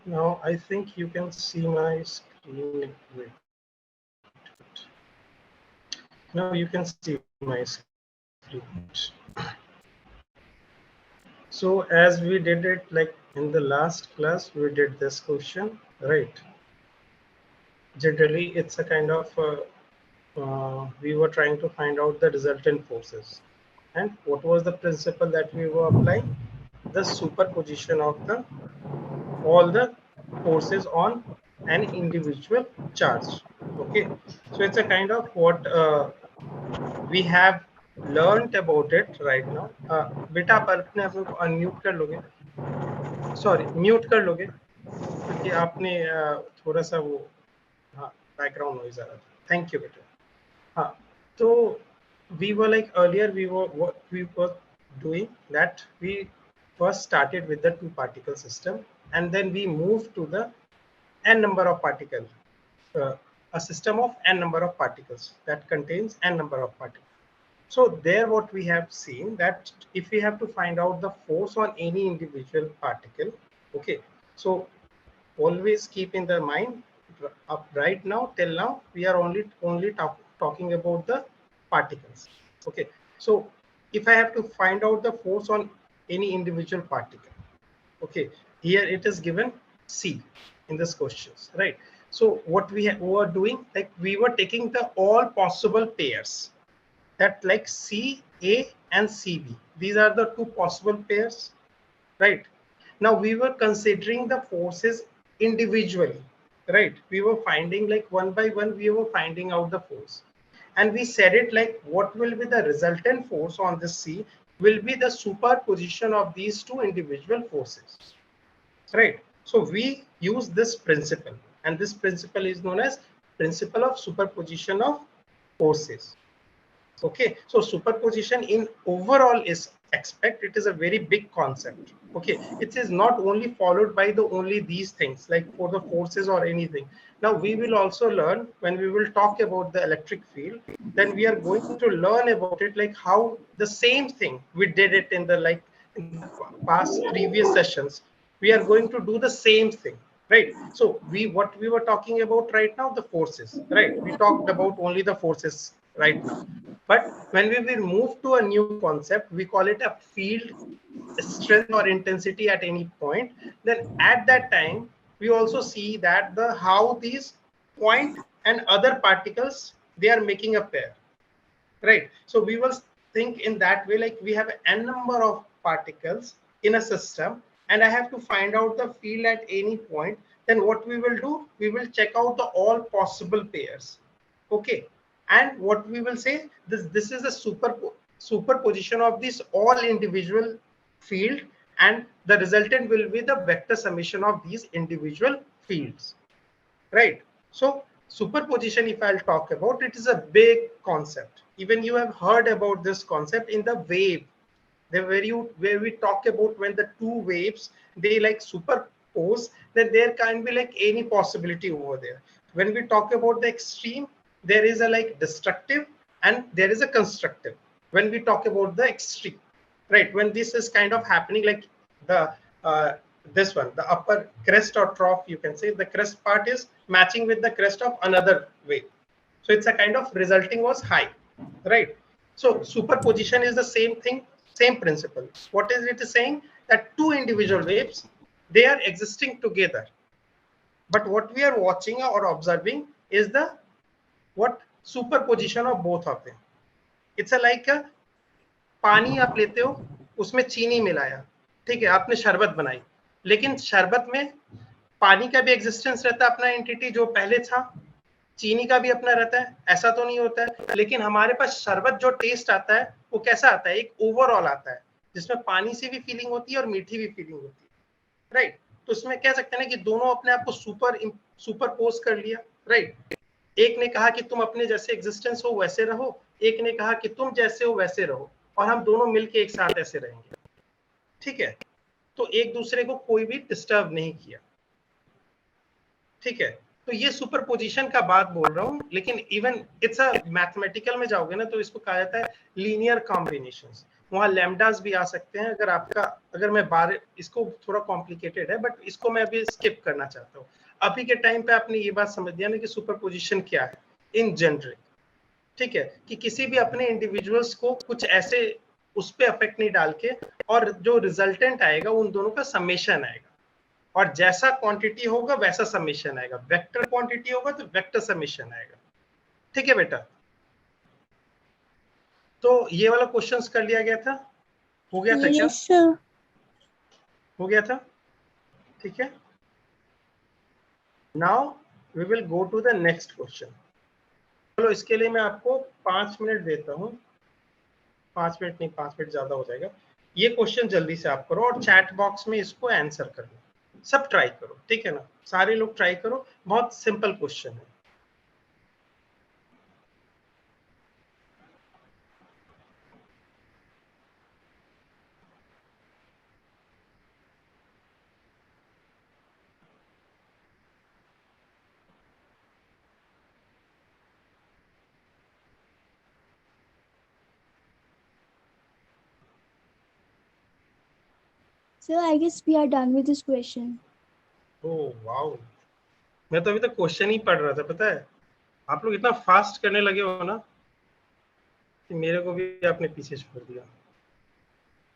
Now I think you can see my screen. Wait. Now you can see my screen. So as we did it like in the last class, we did this question, right? Generally, it's a kind of we were trying to find out the resultant forces. And what was the principle that we were applying? The superposition of the all the forces on an individual charge. Okay, so it's a kind of what we have learned about it right now. बेटा आप अपने आप को unmute कर लोगे, sorry mute कर लोगे क्योंकि आपने थोड़ा सा वो हाँ बैकग्राउंड नॉइज आ रहा था. थैंक यू बेटा. हाँ, तो we were like earlier we were what we were doing that we first started with the two particle system and then we moved to the n number of particles, a system of n number of particles that contains n number of particles. So there what we have seen that if we have to find out the force on any individual particle, okay, so always keep in the mind up right now till now we are only talking about the particles. Okay, so if I have to find out the force on any individual particle, okay, here it is given C in this questions, right? So what we were doing, like we were taking the all possible pairs, that like CA and CB, these are the two possible pairs, right? Now we were considering the forces individually, right? We were finding like one by one we were finding out the force, and we said it like what will be the resultant force on this C will be the superposition of these two individual forces, right? So we use this principle, and this principle is known as principle of superposition of forces. Okay, so superposition in overall is aspect, it is a very big concept. Okay, it is not only followed by the only these things like for the forces or anything. Now we will also learn when we will talk about the electric field, then we are going to learn about it like how the same thing we did it in the like in the past previous sessions, we are going to do the same thing, right? So we what we were talking about right now, the forces, right? We talked about only the forces right now, but when we will move to a new concept, we call it a field strength or intensity at any point. Then at that time, we also see that the how these point and other particles they are making a pair, right? So we will think in that way, like we have n number of particles in a system, and I have to find out the field at any point. Then what we will do? We will check out the all possible pairs. Okay, and what we will say, this is a superposition of this all individual field, and the resultant will be the vector summation of these individual fields, right? So superposition, if I'll talk about, it is a big concept. Even you have heard about this concept in the wave, where we talk about when the two waves they like superpose, then there can be like any possibility over there. When we talk about the extreme, there is a like destructive and there is a constructive. When we talk about the extreme, right, when this is kind of happening, like the this one, the upper crest or trough, you can say the crest part is matching with the crest of another wave, so it's a kind of resulting was high, right? So superposition is the same thing, same principle. What is it saying? That two individual waves, they are existing together, but what we are watching or observing is the what superposition of both of them. It's a like a पानी आप लेते हो, उसमें चीनी मिलाया, ठीक है, आपने शरबत बनाई, लेकिन शरबत में पानी का भी एग्जिस्टेंस रहता है, अपना एंटिटी जो पहले था, चीनी का भी अपना रहता है, ऐसा तो नहीं होता है, लेकिन हमारे पास शरबत जो टेस्ट आता है वो कैसा आता है, एक ओवरऑल आता है जिसमें पानी से भी फीलिंग होती है और मीठी भी फीलिंग होती है, राइट? तो इसमें कह सकते हैं ना कि दोनों अपने आप को सुपरपोज कर लिया, राइट? एक ने कहा कि तुम अपने जैसे एग्जिस्टेंस हो वैसे रहो, एक ने कहा कि तुम जैसे हो वैसे रहो, और हम दोनों मिलके एक साथ ऐसे रहेंगे, ठीक है? तो एक दूसरे को कोई भी डिस्टर्ब नहीं किया, ठीक है? तो ये सुपरपोजिशन का बात बोल रहा हूं, लेकिन इवन इट्स अ मैथमेटिकल में जाओगे ना तो इसको कहा जाता है लीनियर कॉम्बिनेशंस, वहाँ लैम्डास भी आ सकते हैं। अगर मैं बार इसको थोड़ा कॉम्प्लिकेटेड है बट इसको मैं अभी स्किप करना चाहता हूँ। अभी के टाइम पे आपने ये बात समझ लिया ना कि सुपरपोजिशन क्या है इन जनरल, ठीक है, कि किसी भी अपने इंडिविजुअल्स को कुछ ऐसे उस पे अफेक्ट नहीं डाल के, और जो रिजल्टेंट आएगा उन दोनों का समेशन आएगा, और जैसा क्वांटिटी होगा वैसा समेशन आएगा। वेक्टर क्वांटिटी होगा तो वेक्टर समेशन आएगा। ठीक है बेटा, तो ये वाला क्वेश्चंस कर लिया गया था, हो गया था क्या? Yes sir. हो गया था, ठीक है। Now we will go to the next question. चलो इसके लिए मैं आपको 5 मिनट देता हूँ। 5 मिनट नहीं, 5 मिनट ज्यादा हो जाएगा। ये क्वेश्चन जल्दी से आप करो और चैट बॉक्स में इसको आंसर कर लो। सब ट्राई करो, ठीक है ना, सारे लोग ट्राई करो। बहुत सिंपल क्वेश्चन है। Sir, I guess we are done with this question. Oh wow, मैं तो अभी तक क्वेश्चन ही पढ़ रहा था, पता है। आप लोग इतना फास्ट करने लगे हो ना कि मेरे को भी आपने पीछे छोड़ दिया।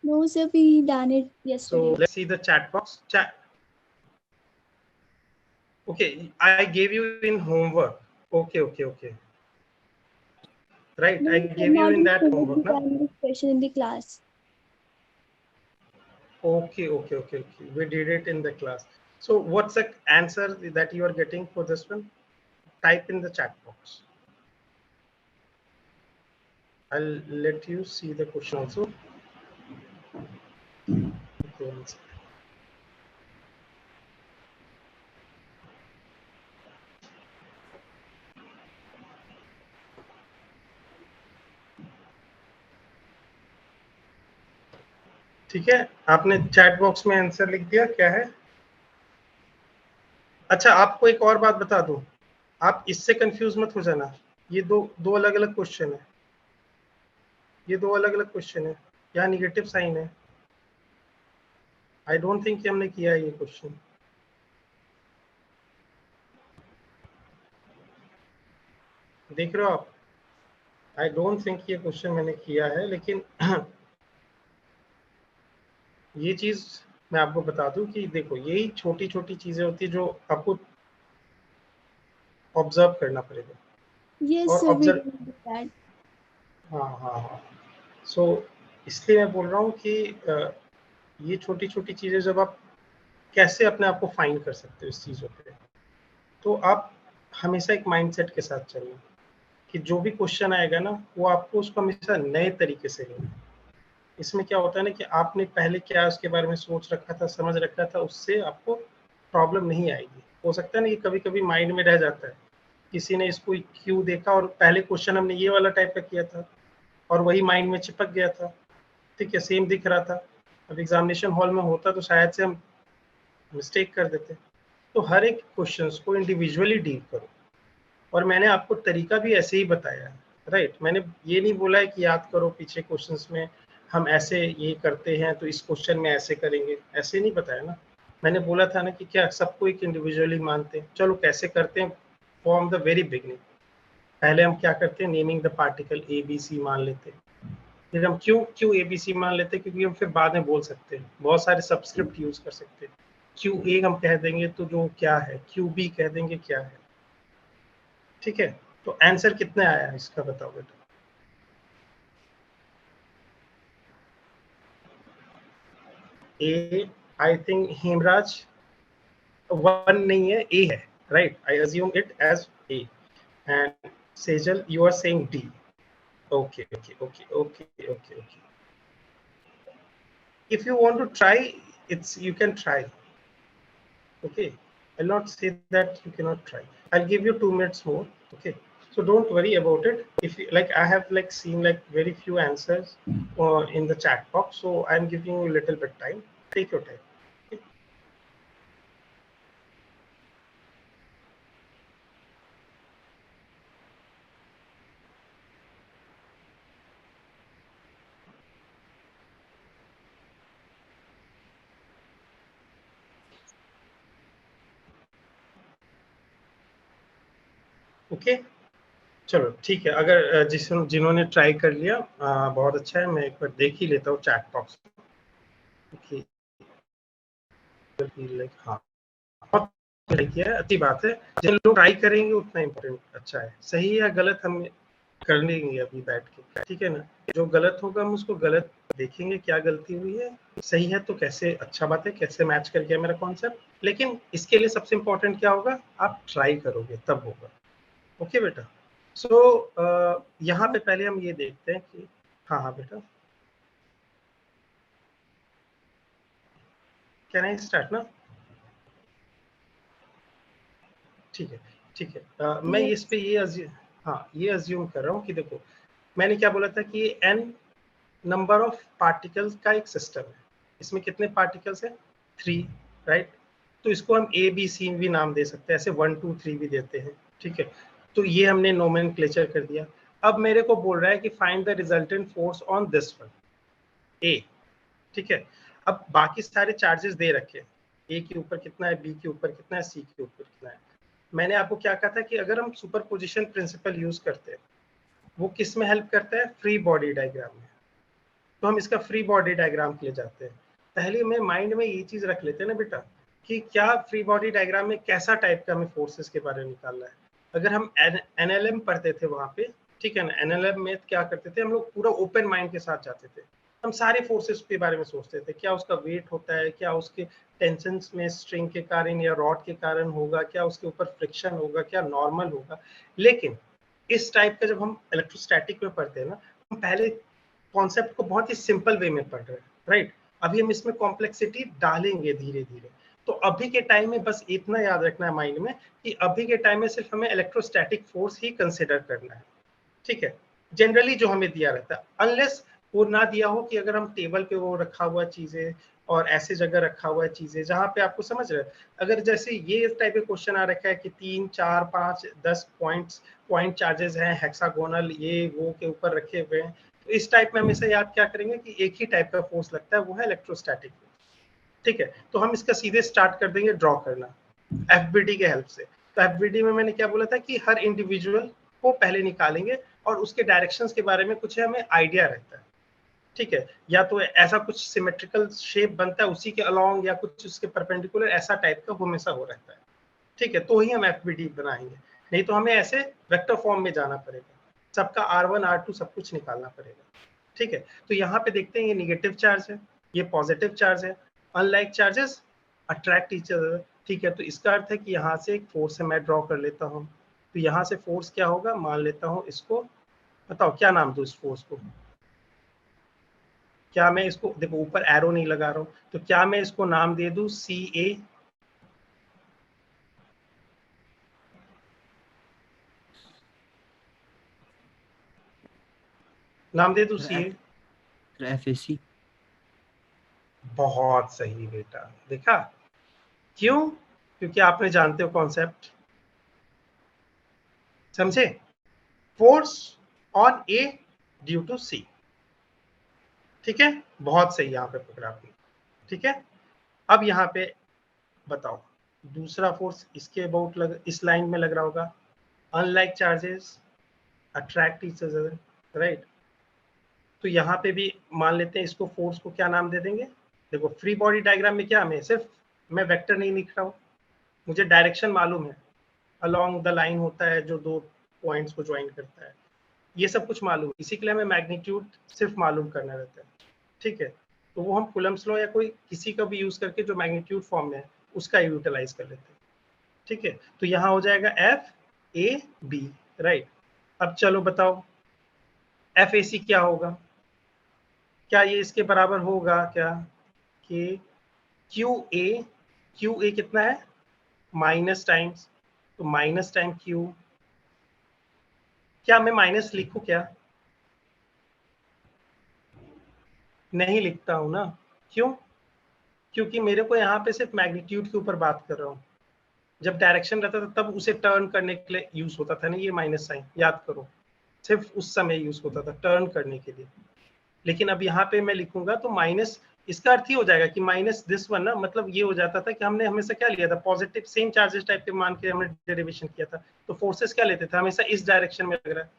No, sir, we done it So yesterday. let's see the chat box. Okay, I gave you in homework. Okay. Right, No, I sir, gave you not in in that homework. We homework, na? done this question in the class. Okay. We did it in the class. So what's the answer that you are getting for this one? Type in the chat box. I'll let you see the question also. Okay, one second. ठीक है, आपने chat box में answer लिख दिया, क्या है? अच्छा, आपको एक और बात बता दूं, आप इससे कंफ्यूज मत हो जाना। ये दो अलग अलग क्वेश्चन है। ये दो अलग अलग क्वेश्चन है, यहाँ निगेटिव साइन है। आई डोंट थिंक कि हमने किया है ये क्वेश्चन। देख रहे हो आप? आई डोंट थिंक ये क्वेश्चन मैंने किया है, लेकिन ये चीज मैं आपको बता दूं कि देखो, यही छोटी छोटी चीजें होती है जो आपको ऑब्जर्व करना पड़ेगा। Yes, और sir, we observe, did that. हाँ। सो इसलिए मैं बोल रहा हूँ कि ये छोटी छोटी चीजें जब आप कैसे अपने आप को फाइंड कर सकते हो इस चीजों पे, तो आप हमेशा एक माइंडसेट के साथ चलिए कि जो भी क्वेश्चन आएगा ना, वो आपको उसको हमेशा नए तरीके से लेना। इसमें क्या होता है ना कि आपने पहले क्या उसके बारे में सोच रखा था, समझ रखा था, उससे आपको प्रॉब्लम नहीं आएगी। हो सकता है ना कि कभी कभी माइंड में रह जाता है, किसी ने इसको क्यों देखा और पहले क्वेश्चन हमने ये वाला टाइप का किया था और वही माइंड में चिपक गया था, ठीक है, सेम दिख रहा था। अब एग्जामिनेशन हॉल में होता तो शायद से हम मिस्टेक कर देते। तो हर एक क्वेश्चन को इंडिविजुअली डील करो, और मैंने आपको तरीका भी ऐसे ही बताया है, राइट। मैंने ये नहीं बोला है कि याद करो पीछे क्वेश्चंस में हम ऐसे ये करते हैं तो इस क्वेश्चन में ऐसे करेंगे, ऐसे नहीं बताया ना। मैंने बोला था ना कि क्या सबको एक इंडिविजुअली मानते हैं, चलो कैसे करते हैं फ्रॉम द वेरी बिगनिंग। पहले हम क्या करते हैं, naming the particle A B C मान लेते हैं। फिर हम क्यों ए बी सी मान लेते हैं, क्योंकि हम फिर बाद में बोल सकते हैं, बहुत सारे सबस्क्रिप्ट यूज कर सकते हैं। क्यू ए हम कह देंगे तो जो क्या है, क्यू बी कह देंगे क्या है, ठीक है। तो आंसर कितने आया इसका बताओ बेटा? ए, आई थिंक हेमराज 1 नहीं है, ए है, right. I assume it as A. And Sejal you are saying D. Okay. If you want to try, you can try. Okay, I'll not say that you cannot try. I'll give you 2 minutes more. Okay, so don't worry about it. If you, like, I have like seen like very few answers in the chat box, so I'm giving you a little bit time. Take your time. Okay? Okay चलो ठीक है, अगर जिन्होंने try कर लिया बहुत अच्छा है, मैं एक बार देख ही लेता हूँ चैट बॉक्स। ओके लाइक हाँ बहुत है, अच्छी बात है, जिन लोग ट्राई करेंगे उतना इम्पोर्टेंट अच्छा है। सही या गलत हम कर लेंगे अभी बैठ के, ठीक है ना। जो गलत होगा हम उसको गलत देखेंगे, क्या गलती हुई है, सही है तो कैसे अच्छा बात है, कैसे मैच कर गया मेरा कॉन्सेप्ट। लेकिन इसके लिए सबसे इम्पोर्टेंट क्या होगा, आप ट्राई करोगे तब होगा। ओके बेटा, सो यहाँ पे पहले हम ये देखते हैं कि हाँ हाँ बेटा, कैन आई स्टार्ट ना। ठीक है ठीक है, मैं इस पे ये अज्यूम कर रहा हूँ कि देखो मैंने क्या बोला था कि n नंबर ऑफ पार्टिकल्स का एक सिस्टम है। इसमें कितने पार्टिकल्स है, 3, राइट। तो इसको हम ए बी सी भी नाम दे सकते हैं, ऐसे 1 2 3 भी देते हैं, ठीक है। तो ये हमने नोमेनक्लेचर कर दिया। अब मेरे को बोल रहा है कि find the resultant force on this one, A, ठीक है। अब बाकी सारे चार्जेस दे रखे, ए के ऊपर कितना है, बी के ऊपर कितना है, सी के ऊपर कितना है। मैंने आपको क्या कहा था कि अगर हम सुपरपोजिशन प्रिंसिपल यूज करते हैं, वो किस में हेल्प करता है, फ्री बॉडी डायग्राम में। तो हम इसका फ्री बॉडी डायग्राम के लिए जाते हैं। पहले में माइंड में ये चीज रख लेते हैं ना बेटा कि क्या फ्री बॉडी डायग्राम में कैसा टाइप का हमें फोर्सेस के बारे में निकालना है। अगर हम एनएलएम पढ़ते थे वहां पे, ठीक है ना, एनएलएम में क्या करते थे हम लोग, पूरा ओपन माइंड के साथ जाते थे। हम सारे फोर्सेस के बारे में सोचते थे, क्या उसका वेट होता है, क्या उसके टेंशन में स्ट्रिंग के कारण या रॉड के कारण होगा, क्या उसके ऊपर फ्रिक्शन होगा, क्या नॉर्मल होगा। लेकिन इस टाइप का जब हम इलेक्ट्रोस्टैटिक में पढ़ते हैं ना, हम पहले कॉन्सेप्ट को बहुत ही सिंपल वे में पढ़ रहे हैं, राइट। अभी हम इसमें कॉम्प्लेक्सिटी डालेंगे धीरे धीरे। तो अभी के टाइम में बस इतना याद रखना है माइंड में कि अभी के टाइम में सिर्फ हमें इलेक्ट्रोस्टैटिक फोर्स ही कंसिडर करना है, ठीक है। जनरली जो हमें दिया रहता है, अनलेस वो ना दिया हो कि अगर हम टेबल पे वो रखा हुआ चीजें और ऐसे जगह रखा हुआ है चीजें जहां पे आपको समझ रहे हैं, अगर जैसे ये टाइप का क्वेश्चन आ रखा है कि 3 4 5 10 पॉइंट चार्जेस हैं हेक्सागोनल ये वो के ऊपर रखे हुए हैं, तो इस टाइप में हमेशा याद क्या करेंगे कि एक ही टाइप का फोर्स लगता है, वो है इलेक्ट्रोस्टैटिक, ठीक है। तो हम इसका सीधे स्टार्ट कर देंगे ड्रॉ करना एफबीडी के हेल्प से। तो एफबीडी में मैंने क्या बोला था कि हर इंडिविजुअल को पहले निकालेंगे और उसके डायरेक्शंस के बारे में कुछ हमें आइडिया रहता है, ठीक है। या तो ऐसा कुछ सिमेट्रिकल शेप बनता है उसी के अलोंग या कुछ उसके परपेंडिकुलर, ऐसा टाइप का हमेशा हो रहता है, ठीक है। तो ही हम एफबीडी बनाएंगे, नहीं तो हमें ऐसे वेक्टर फॉर्म में जाना पड़ेगा, सबका R1 R2 सब कुछ निकालना पड़ेगा, ठीक है। तो यहाँ पे देखते हैं ये निगेटिव चार्ज है, ये पॉजिटिव चार्ज है, unlike charges attract each other, ठीक है। तो इसका अर्थ है कि यहाँ से एक फोर्स है, मैं ड्रॉ कर लेता हूँ। तो यहाँ से फोर्स क्या होगा, मान लेता हूँ इसको, बताओ क्या नाम दूं इस फोर्स को। क्या मैं इसको, देखो ऊपर एरो नहीं लगा रहा हूँ, तो क्या मैं इसको नाम दे दूं CA, नाम दे दूं CA। FAC। बहुत सही बेटा, देखा, क्यों, क्योंकि आपने जानते हो कॉन्सेप्ट, समझे, force on A due to C, ठीक है। बहुत सही यहाँ पे पकड़ा आपने, ठीक है। अब यहाँ पे बताओ दूसरा फोर्स इसके अबाउट इस लाइन में लग रहा होगा, unlike charges attract each other, right. तो यहाँ पे भी मान लेते हैं इसको, फोर्स को क्या नाम दे देंगे। देखो फ्री बॉडी डायग्राम में क्या हमें सिर्फ, मैं वेक्टर नहीं लिख रहा हूँ, मुझे डायरेक्शन मालूम है, अलोंग द लाइन होता है जो दो पॉइंट्स को ज्वाइन करता है, ये सब कुछ मालूम है। इसी के लिए हमें मैग्नीट्यूड सिर्फ मालूम करना रहता है, ठीक है। तो वो हम कूलम्ब्स लॉ या कोई किसी का भी यूज करके जो मैग्नीट्यूड फॉर्म में है उसका यूटिलाइज कर लेते हैं, ठीक है। तो यहाँ हो जाएगा FAB, राइट। अब चलो बताओ FAC क्या होगा, क्या ये इसके बराबर होगा क्या, कि QA कितना है, माइनस टाइम्स, तो माइनस टाइम Q, क्या मैं माइनस लिखूं क्या, नहीं लिखता हूं ना, क्यों, क्योंकि मेरे को यहाँ पे सिर्फ मैग्नीट्यूड के ऊपर बात कर रहा हूँ। जब डायरेक्शन रहता था तब उसे टर्न करने के लिए यूज होता था ना ये माइनस साइन, याद करो, सिर्फ उस समय यूज होता था टर्न करने के लिए। लेकिन अब यहाँ पे मैं लिखूंगा तो माइनस, इसका अर्थ ही हो जाएगा कि माइनस दिस वन ना, मतलब ये हो जाता था कि हमने हमेशा क्या लिया था, पॉजिटिव सेम चार्जेस टाइप के मान के हमने डेरिवेशन किया था, तो फोर्सेस क्या लेते थे हमेशा इस डायरेक्शन में लग रहा है,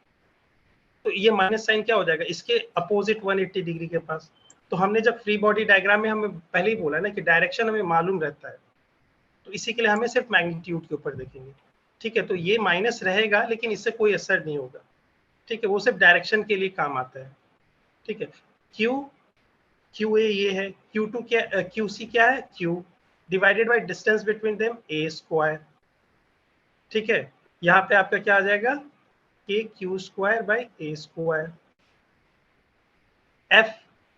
तो ये माइनस साइन क्या हो जाएगा इसके अपोजिट 180 डिग्री के पास। तो हमने जब फ्री बॉडी डायग्राम में हमें पहले ही बोला ना कि डायरेक्शन हमें मालूम रहता है, तो इसी के लिए हमें सिर्फ मैग्नीट्यूड के ऊपर देखेंगे, ठीक है। तो ये माइनस रहेगा लेकिन इससे कोई असर नहीं होगा, ठीक है, वो सिर्फ डायरेक्शन के लिए काम आता है, ठीक है। क्यू ए ये है, Q2 क्या, QC क्या है, Q divided by distance between them A square, ठीक है। यहाँ पे आपका क्या आ जाएगा, KQ square by A square. F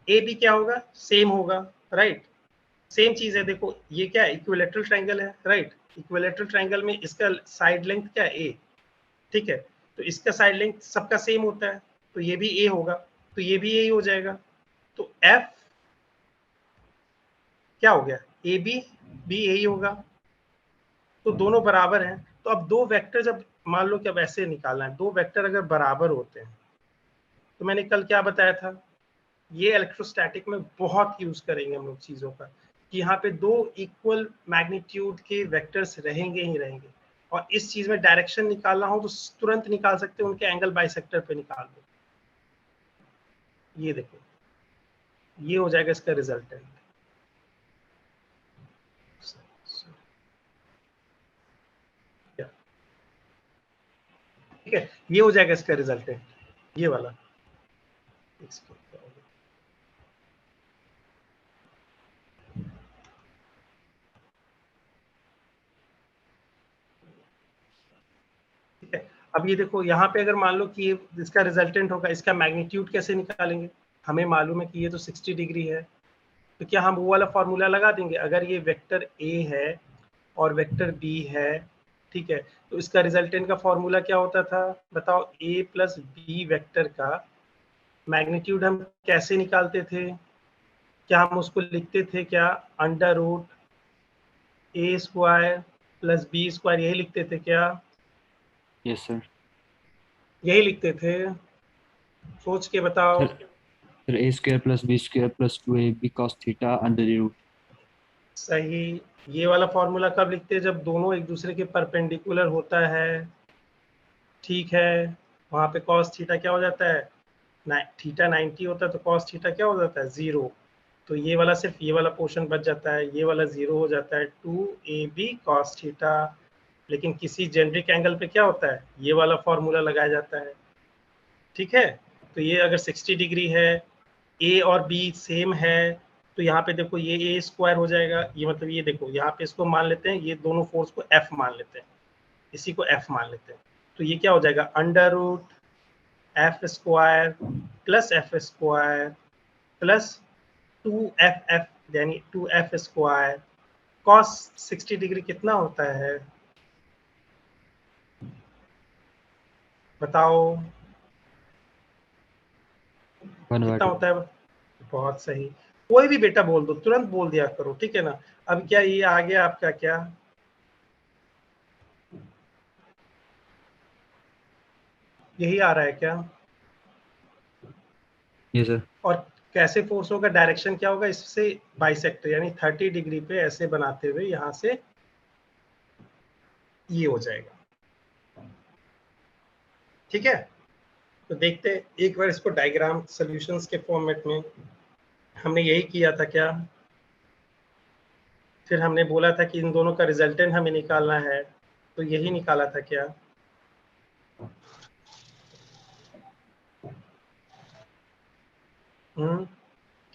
A B क्या होगा, सेम होगा, राइट, सेम चीज है। देखो ये क्या है, इक्विलैटरल ट्रायंगल है, राइट, इक्विलैटरल ट्रायंगल में इसका साइड लेंथ क्या है, A, ठीक है, तो इसका साइड लेंथ सबका सेम होता है, तो ये भी A होगा, तो ये भी A ही हो जाएगा। तो F क्या हो गया, AB भी A ही होगा, तो दोनों बराबर हैं। तो अब दो वेक्टर जब मान लो कि अब ऐसे निकालना है, दो वेक्टर अगर बराबर होते हैं, तो मैंने कल क्या बताया था, ये इलेक्ट्रोस्टैटिक में बहुत यूज करेंगे हम लोग चीजों का, कि यहाँ पे दो इक्वल मैग्नीट्यूड के वेक्टर्स रहेंगे ही रहेंगे, और इस चीज में डायरेक्शन निकालना हो तो तुरंत निकाल सकते हैं, उनके एंगल बाइसेक्टर पे निकाल दो, ये देखो ये हो जाएगा इसका रिजल्टेंट, ठीक है, ये हो जाएगा इसका रिजल्टेंट, ये वाला। ठीक है, अब ये देखो यहाँ पे अगर मान लो कि ये इसका रिजल्टेंट होगा, इसका मैग्नीट्यूड कैसे निकालेंगे, हमें मालूम है कि ये तो 60 डिग्री है, तो क्या हम वो वाला फॉर्मूला लगा देंगे, अगर ये वेक्टर A है और वेक्टर B है, ठीक है, तो इसका रिजल्टेंट का फॉर्मूला क्या होता था बताओ, A प्लस B वेक्टर का मैग्नीट्यूड हम कैसे निकालते थे, क्या हम उसको लिखते थे क्या, under root A square plus B square, यही लिखते थे क्या, यस सर। यही लिखते थे, सोच के बताओ। Sir A square plus B square plus 2AB cos theta under the root. सही, ये वाला फॉर्मूला कब लिखते हैं, जब दोनों एक दूसरे के परपेंडिकुलर होता है, ठीक है, वहां पे cos थीटा क्या हो जाता है, थीटा 90 होता है, तो cos थीटा क्या हो जाता है 0, तो ये वाला सिर्फ ये वाला पोर्शन बच जाता है, ये वाला 0 हो जाता है, 2AB cos थीटा। लेकिन किसी जेनरिक एंगल पे क्या होता है, ये वाला फॉर्मूला लगाया जाता है, ठीक है। तो ये अगर 60 डिग्री है, A और B सेम है, तो यहाँ पे देखो ये A स्क्वायर हो जाएगा, ये मतलब ये देखो यहाँ पे इसको मान लेते हैं, ये दोनों फोर्स को F मान लेते हैं, इसी को F मान लेते हैं, तो ये क्या हो जाएगा, under root F square plus F square plus 2FF, यानी 2F स्क्वायर cos 60 डिग्री कितना होता है बताओ, कितना होता है, बहुत सही, कोई भी बेटा बोल दो, तुरंत बोल दिया करो, ठीक है ना। अब क्या ये आ गया आपका, क्या यही आ रहा है क्या, यस सर। और कैसे फोर्स होगा, डायरेक्शन क्या होगा, इससे बाइसेक्टर यानी 30 डिग्री पे ऐसे बनाते हुए यहां से ये हो जाएगा, ठीक है। तो देखते हैं एक बार इसको डायग्राम सॉल्यूशंस के फॉर्मेट में, हमने यही किया था क्या, फिर हमने बोला था कि इन दोनों का रिजल्टेंट हमें निकालना है, तो यही निकाला था क्या,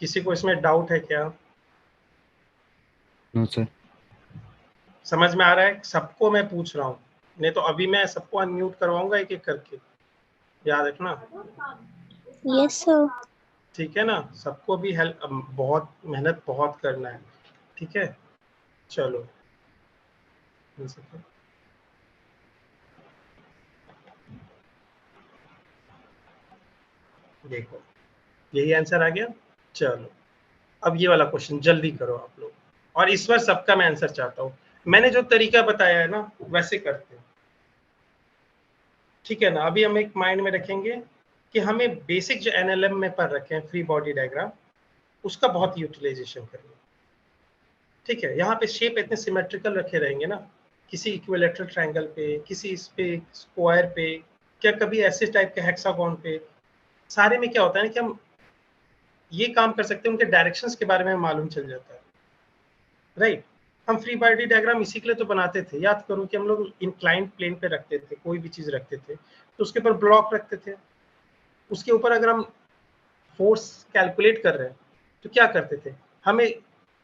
किसी को इसमें डाउट है क्या, नो सर। समझ में आ रहा है, सबको मैं पूछ रहा हूँ, नहीं तो अभी मैं सबको अनम्यूट करवाऊंगा एक एक करके, याद रखना, यस सर। ठीक है ना, सबको भी हेल्प, बहुत मेहनत बहुत करना है, ठीक है, चलो देखो यही आंसर आ गया। चलो अब ये वाला क्वेश्चन जल्दी करो आप लोग, और इस बार सबका मैं आंसर चाहता हूँ, मैंने जो तरीका बताया है ना वैसे करते हैं, ठीक है ना। अभी हम एक माइंड में रखेंगे कि हमें बेसिक जो एनएलएम में पढ़ रखे हैं फ्री बॉडी डायग्राम, उसका बहुत यूटिलाइजेशन करेंगे। ठीक है, यहाँ पे शेप इतने सिमेट्रिकल रखे रहेंगे ना, किसी इक्विलेटरल ट्रायंगल पे, किसी इस पे स्क्वायर पे, क्या कभी ऐसे टाइप के हेक्सागोन पे, सारे में क्या होता है ना कि हम ये काम कर सकते हैं, उनके डायरेक्शंस के बारे में मालूम चल जाता है, राइट। हम फ्री बॉडी डायग्राम इसी के लिए तो बनाते थे, याद करो कि हम लोग इंक्लाइंड प्लेन पे रखते थे, कोई भी चीज रखते थे तो उसके ऊपर ब्लॉक रखते थे, उसके ऊपर अगर हम फोर्स कैलकुलेट कर रहे हैं तो क्या करते थे, हमें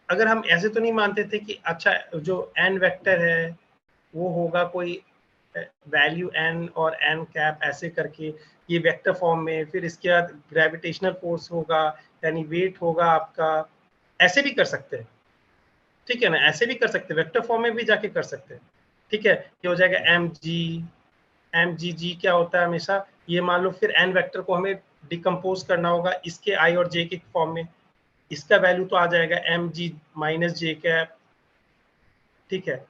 अगर हम ऐसे तो नहीं मानते थे कि अच्छा जो एन वेक्टर है वो होगा कोई वैल्यू एन और एन कैप ऐसे करके ये वेक्टर फॉर्म में, फिर इसके बाद ग्रेविटेशनल फोर्स होगा यानी वेट होगा आपका, ऐसे भी कर सकते हैं, ठीक है ना, ऐसे भी कर सकते हैं, वेक्टर फॉर्म में भी जाके कर सकते हैं। ठीक है, ये हो जाएगा एम जी जी क्या होता है हमेशा, ये मान लो फिर एन वेक्टर को हमें डिकम्पोज करना होगा इसके आई और जे के फॉर्म में, इसका वैल्यू तो आ जाएगा एम जी माइनस जे कैप। ठीक है,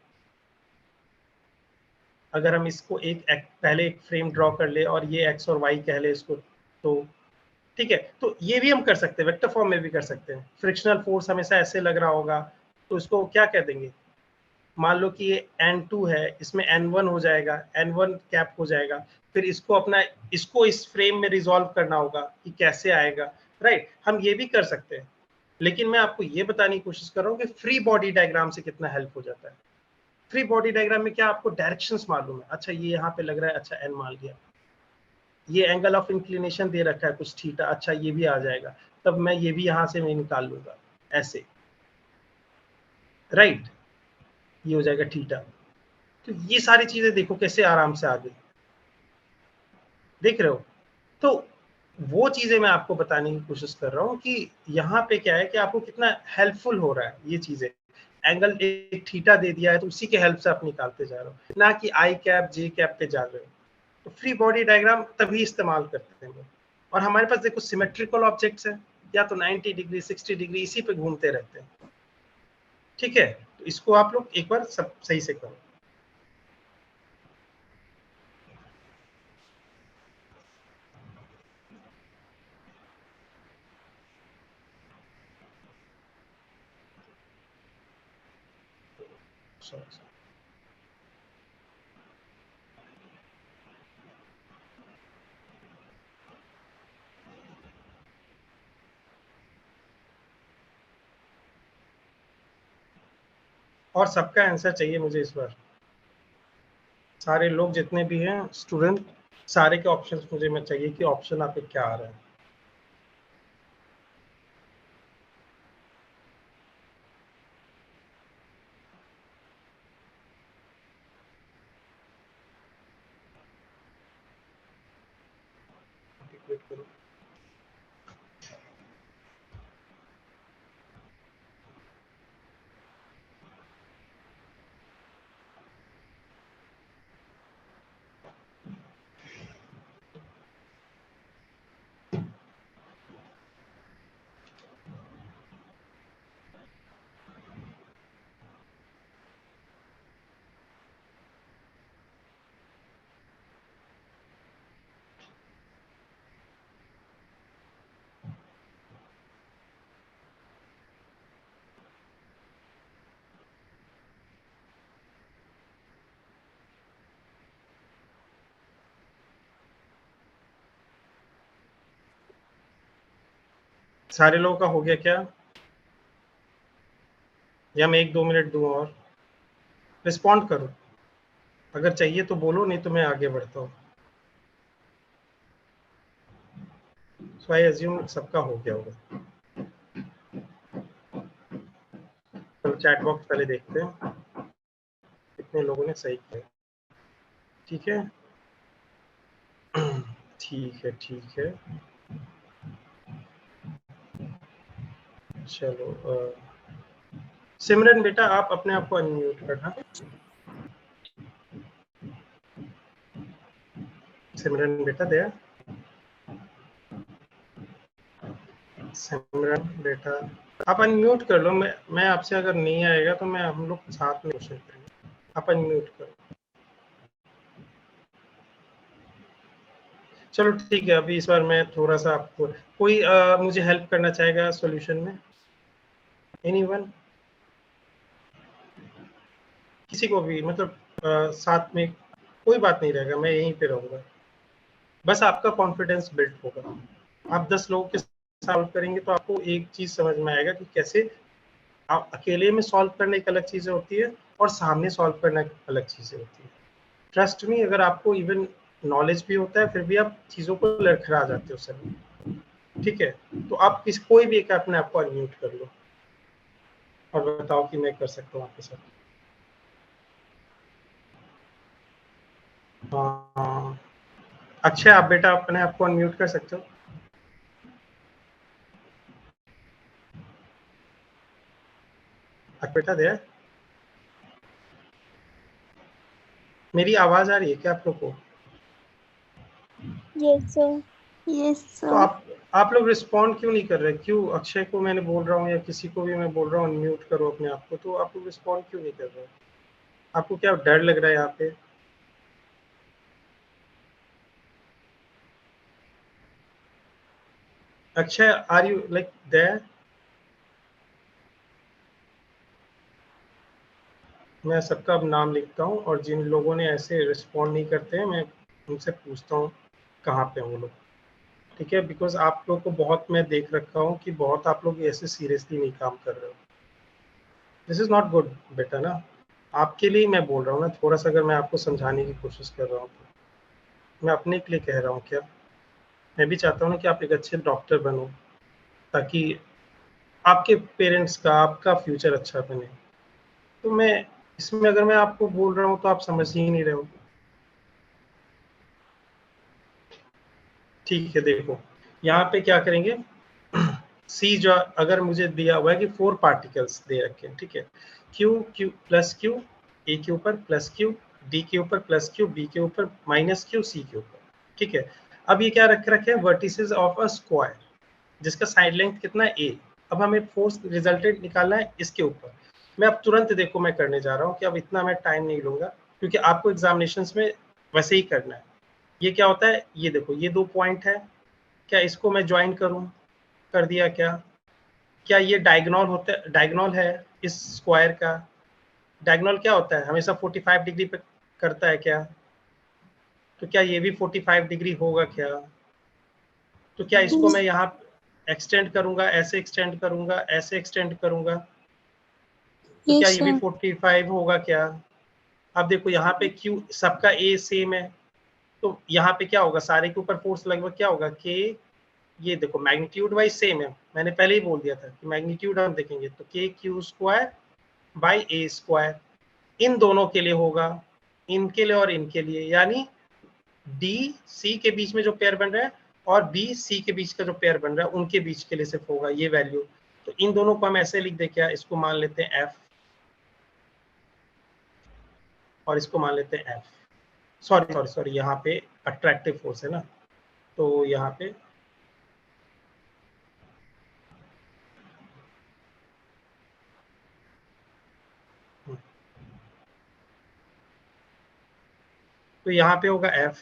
अगर हम इसको पहले एक फ्रेम ड्रॉ कर ले और ये एक्स और वाई कह ले इसको, तो ठीक है, तो ये भी हम कर सकते हैं, वेक्टर फॉर्म में भी कर सकते हैं। फ्रिक्शनल फोर्स हमेशा ऐसे लग रहा होगा तो इसको क्या कह देंगे, मान लो कि ये N2 है, इसमें N1 हो जाएगा, N1 कैप हो जाएगा, फिर इसको इस फ्रेम में रिजॉल्व करना होगा कि कैसे आएगा, राइट। हम ये भी कर सकते हैं, लेकिन मैं आपको ये बताने की कोशिश कर रहा हूँ कि फ्री बॉडी डायग्राम से कितना हेल्प हो जाता है। फ्री बॉडी डायग्राम में क्या आपको डायरेक्शंस मालूम है, अच्छा ये यहाँ पे लग रहा है, अच्छा एन मान लिया, ये एंगल ऑफ इंक्लिनेशन दे रखा है कुछ थीटा, अच्छा ये भी आ जाएगा, तब मैं ये भी यहाँ से मैं निकाल लूंगा ऐसे, राइट, ये हो जाएगा थीटा। तो ये सारी चीजें देखो कैसे आराम से आ गई, देख रहे हो। तो वो चीजें मैं आपको बताने की कोशिश कर रहा हूँ कि यहाँ पे क्या है कि आपको कितना हेल्पफुल हो रहा है ये चीजें, एंगल एक थीटा दे दिया है तो उसी के हेल्प से आप निकालते जा रहे हो, ना कि आई कैप जे कैप पे जा रहे हो। तो फ्री बॉडी डायग्राम तभी इस्तेमाल करते हैं, और हमारे पास देखो सिमेट्रिकल ऑब्जेक्ट्स है, या तो 90 डिग्री 60 डिग्री इसी पे घूमते रहते हैं। ठीक है, तो इसको आप लोग एक बार सब सही से करो। Sorry. और सबका आंसर चाहिए मुझे इस बार, सारे लोग जितने भी हैं स्टूडेंट, सारे के ऑप्शंस मुझे मैं चाहिए कि ऑप्शन आपके क्या आ रहे हैं। क्लिक करो। सारे लोगों का हो गया क्या, या मैं 1-2 मिनट दूं और, रिस्पॉन्ड करो, अगर चाहिए तो बोलो, नहीं तो मैं आगे बढ़ता हूँ। सो आई अज्यूम सबका हो गया होगा। तो चैट बॉक्स पहले देखते हैं कितने लोगों ने सही किया। ठीक है ठीक है ठीक है, चलो सिमरन बेटा आप अपने आप को अनम्यूट करना। सिमरन बेटा दया, सिमरन बेटा आप अनम्यूट कर लो, मैं आपसे अगर नहीं आएगा तो मैं हम लोग साथ में क्वेश्चन करेंगे, आप अनम्यूट करो। चलो ठीक है, अभी इस बार मैं थोड़ा सा आपको, कोई मुझे हेल्प करना चाहेगा सॉल्यूशन में? एनीवन? किसी को भी, मतलब साथ में कोई बात नहीं रहेगा, मैं यहीं पे रहूंगा, बस आपका कॉन्फिडेंस बिल्ड होगा। आप 10 लोगों के सॉल्व करेंगे तो आपको एक चीज समझ में आएगा कि कैसे आप अकेले में सॉल्व करने एक अलग चीजें होती है और सामने सॉल्व करना एक अलग चीजें होती है। ट्रस्ट मी, अगर आपको इवन नॉलेज भी होता है फिर भी आप चीजों को लड़खड़ा जाते हो सर। ठीक है, तो आप कोई भी एक अपने आप को अनम्यूट कर लो और बताओ कि मैं कर सकता हूँ आपके साथ। हाँ, अक्षय, आप बेटा अपने आप को अनम्यूट कर सकते हो? बेटा दे, मेरी आवाज आ रही है क्या आप लोग को? Yes, sir. Yes, तो sir. आप लोग रिस्पॉन्ड क्यों नहीं कर रहे? क्यों अक्षय को मैंने बोल रहा हूँ या किसी को भी मैं बोल रहा हूँ अनम्यूट करो अपने आप को, तो आप लोग रिस्पॉन्ड क्यों नहीं कर रहे? आपको क्या डर लग रहा है यहाँ पे? Akshay, are you like there? मैं सबका अब नाम लिखता हूँ और जिन लोगों ने ऐसे रिस्पॉन्ड नहीं करते हैं मैं उनसे पूछता हूँ कहाँ पे हैं वो लोग। ठीक है, बिकॉज आप लोग को बहुत मैं देख रखा हूँ कि बहुत आप लोग ऐसे सीरियसली नहीं काम कर रहे हो। दिस इज नॉट गुड बेटा ना, आपके लिए मैं बोल रहा हूँ ना, थोड़ा सा अगर मैं आपको समझाने की कोशिश कर रहा हूँ तो मैं अपने के लिए कह रहा हूँ क्या, मैं भी चाहता हूँ ना कि आप एक अच्छे डॉक्टर बनो ताकि आपके पेरेंट्स का, आपका फ्यूचर अच्छा बने। तो मैं इसमें अगर मैं आपको बोल रहा हूँ तो आप समझ ही नहीं रहे हो। ठीक है, देखो यहाँ पे क्या करेंगे, सी जो अगर मुझे दिया हुआ है कि 4 पार्टिकल्स दे रखे हैं, ठीक है, क्यू क्यू प्लस क्यू, ए के ऊपर प्लस क्यू, डी के ऊपर प्लस क्यू, बी के ऊपर माइनस क्यू, सी के ऊपर। ठीक है, अब ये क्या रख रखे हैं, वर्टिसेस ऑफ अ स्क्वायर जिसका साइड लेंथ कितना है ए। अब हमें फोर्स रिजल्टेंट निकालना है इसके ऊपर। मैं अब तुरंत देखो मैं करने जा रहा हूँ कि अब इतना मैं टाइम नहीं लूंगा क्योंकि आपको एग्जामिनेशंस में वैसे ही करना है। ये क्या होता है, ये देखो ये 2 पॉइंट है, क्या इसको मैं ज्वाइन करूं? कर दिया क्या? क्या ये डायगोनल होता है, डायगोनल है इस स्क्वायर का? डायगोनल क्या होता है, हमेशा 45 डिग्री पे करता है क्या? तो क्या ये भी 45 डिग्री होगा क्या? तो क्या इसको मैं यहाँ एक्सटेंड करूंगा, ऐसे एक्सटेंड करूंगा, ऐसे एक्सटेंड करूंगा, तो क्या Yes, ये भी sir. 45 होगा क्या? अब देखो यहाँ पे क्यू सबका ए सेम है, तो यहाँ पे क्या होगा, सारे के ऊपर फोर्स लगभग क्या होगा, के, ये देखो मैग्नीट्यूड वाइज सेम है, मैंने पहले ही बोल दिया था कि मैग्नीट्यूड हम देखेंगे तो K Q square by A square इन दोनों के लिए होगा, इनके लिए और इनके लिए, यानी डी सी के बीच में जो पेयर बन रहा है और बी सी के बीच का जो पेयर बन रहा है उनके बीच के लिए सिर्फ होगा ये वैल्यू। तो इन दोनों को हम ऐसे लिख दे, क्या इसको मान लेते हैं एफ और इसको मान लेते हैं एफ। सॉरी सॉरी सॉरी, यहाँ पे अट्रैक्टिव फोर्स है ना, तो यहाँ पे तो यहाँ पे होगा एफ।